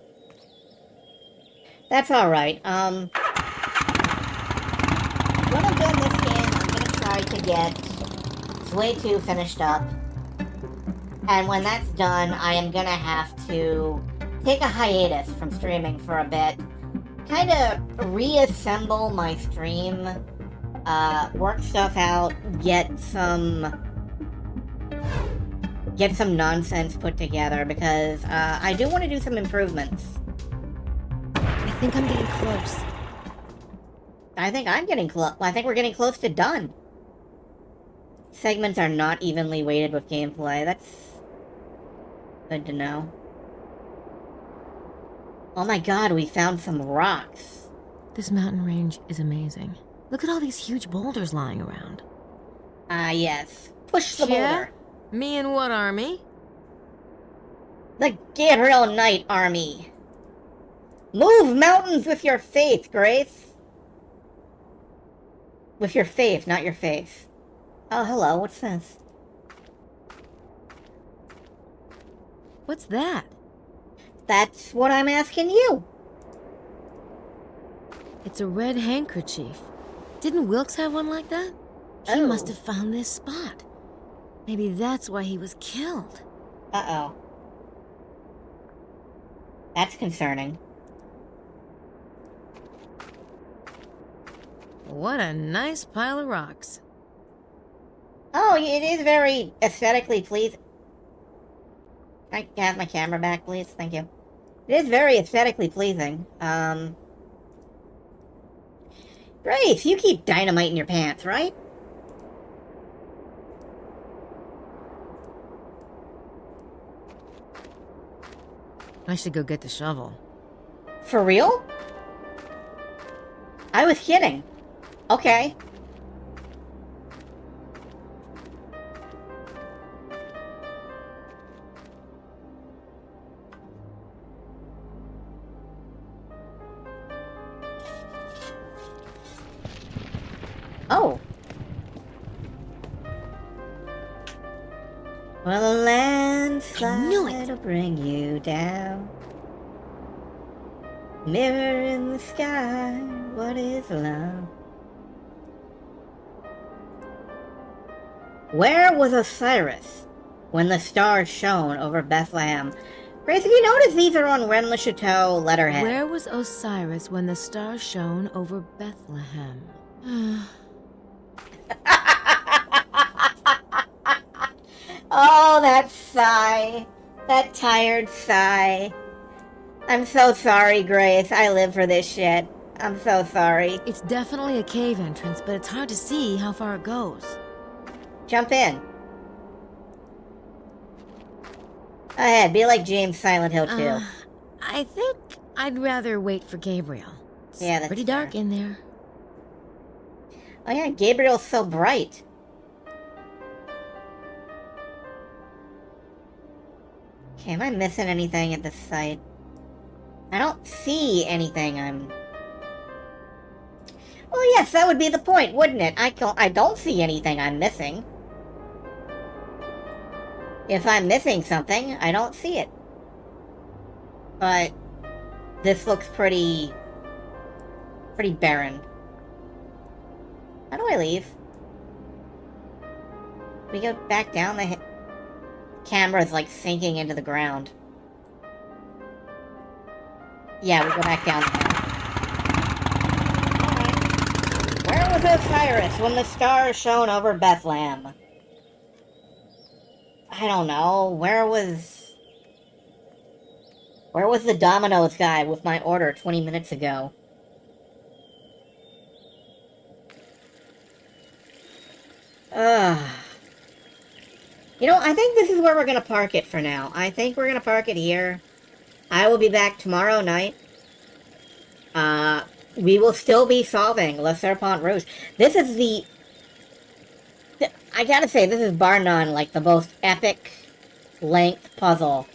That's alright. When I'm done this game, I'm gonna try to get Sway 2 finished up. And when that's done, I am gonna have to take a hiatus from streaming for a bit. Kind of reassemble my stream. Work stuff out. Get some nonsense put together, because I do want to do some improvements. I think I'm getting close. I think I'm getting close. I think we're getting close to done. Segments are not evenly weighted with gameplay. That's good to know. Oh my god, we found some rocks. This mountain range is amazing. Look at all these huge boulders lying around. Yes. Push the boulder. Me and what army? The Gabriel Knight Army. Move mountains with your faith, Grace. With your faith, not your face. Oh, hello, what's this? What's that? That's what I'm asking you. It's a red handkerchief. Didn't Wilkes have one like that? He must have found this spot. Maybe that's why he was killed. Uh-oh. That's concerning. What a nice pile of rocks. Oh, it is very aesthetically pleasing. Can I have my camera back, please? Thank you. It is very aesthetically pleasing. Grace, you keep dynamite in your pants, right? I should go get the shovel. For real? I was kidding. Okay. Oh. Well, a landslide will bring you down. Mirror in the sky, what is love? Where was Osiris when the stars shone over Bethlehem? Grace, have you noticed these are on Rennes le Chateau letterhead? Where was Osiris when the stars shone over Bethlehem? Oh, that sigh. That tired sigh. I'm so sorry, Grace. I live for this shit. I'm so sorry. It's definitely a cave entrance, but it's hard to see how far it goes. Jump in. Ahead, be like James Silent Hill 2. I think I'd rather wait for Gabriel. It's that's pretty dark in there. Oh yeah, Gabriel's so bright. Okay, am I missing anything at this site? I don't see anything Well, yes, that would be the point, wouldn't it? I don't see anything I'm missing. If I'm missing something, I don't see it. But this looks pretty barren. How do I leave? We go back down the camera's like sinking into the ground. Yeah, we go back down the hill. Alright. Where was Osiris when the stars shone over Bethlehem? I don't know. Where was the Domino's guy with my order 20 minutes ago? You know, I think this is where we're gonna park it for now. I think we're gonna park it here. I will be back tomorrow night. We will still be solving Le Serpent Rouge. This is I gotta say, this is bar none, like, the most epic length puzzle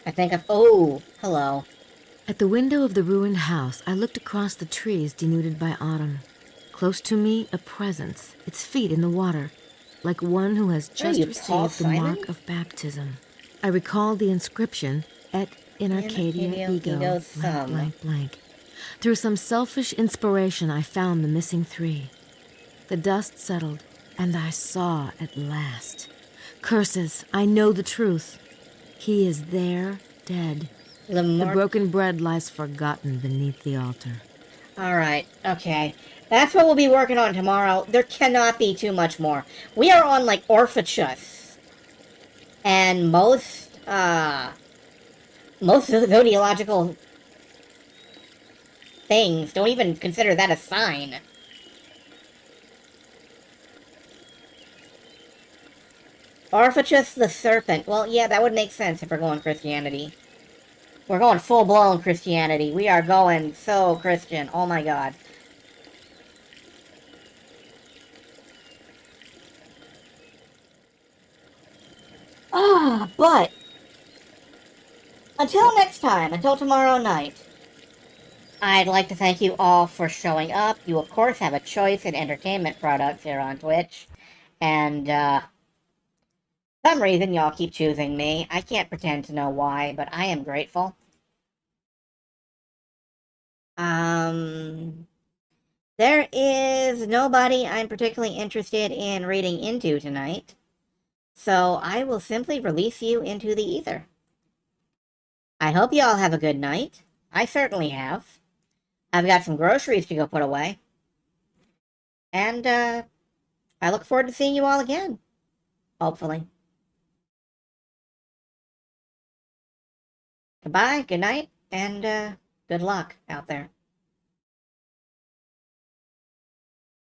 I think I've... Oh, hello. At the window of the ruined house, I looked across the trees denuded by autumn. Close to me, a presence, its feet in the water, like one who has just received the mark of baptism. I recalled the inscription, Et in Arcadia ego, blank, blank, blank. Through some selfish inspiration, I found the missing three. The dust settled, and I saw at last. Curses, I know the truth. He is there, dead. The broken bread lies forgotten beneath the altar. Alright, okay. That's what we'll be working on tomorrow. There cannot be too much more. We are on, like, Orpheus. And most zodiological things don't even consider that a sign. Orpheus the serpent. Well, yeah, that would make sense if we're going Christianity. We're going full-blown Christianity. We are going so Christian. Oh my god. But until next time, until tomorrow night, I'd like to thank you all for showing up. You, of course, have a choice in entertainment products here on Twitch. And, for some reason, y'all keep choosing me. I can't pretend to know why, but I am grateful. There is nobody I'm particularly interested in reading into tonight. So I will simply release you into the ether. I hope you all have a good night. I certainly have. I've got some groceries to go put away. And, I look forward to seeing you all again. Hopefully. Goodbye, good night, and, good luck out there.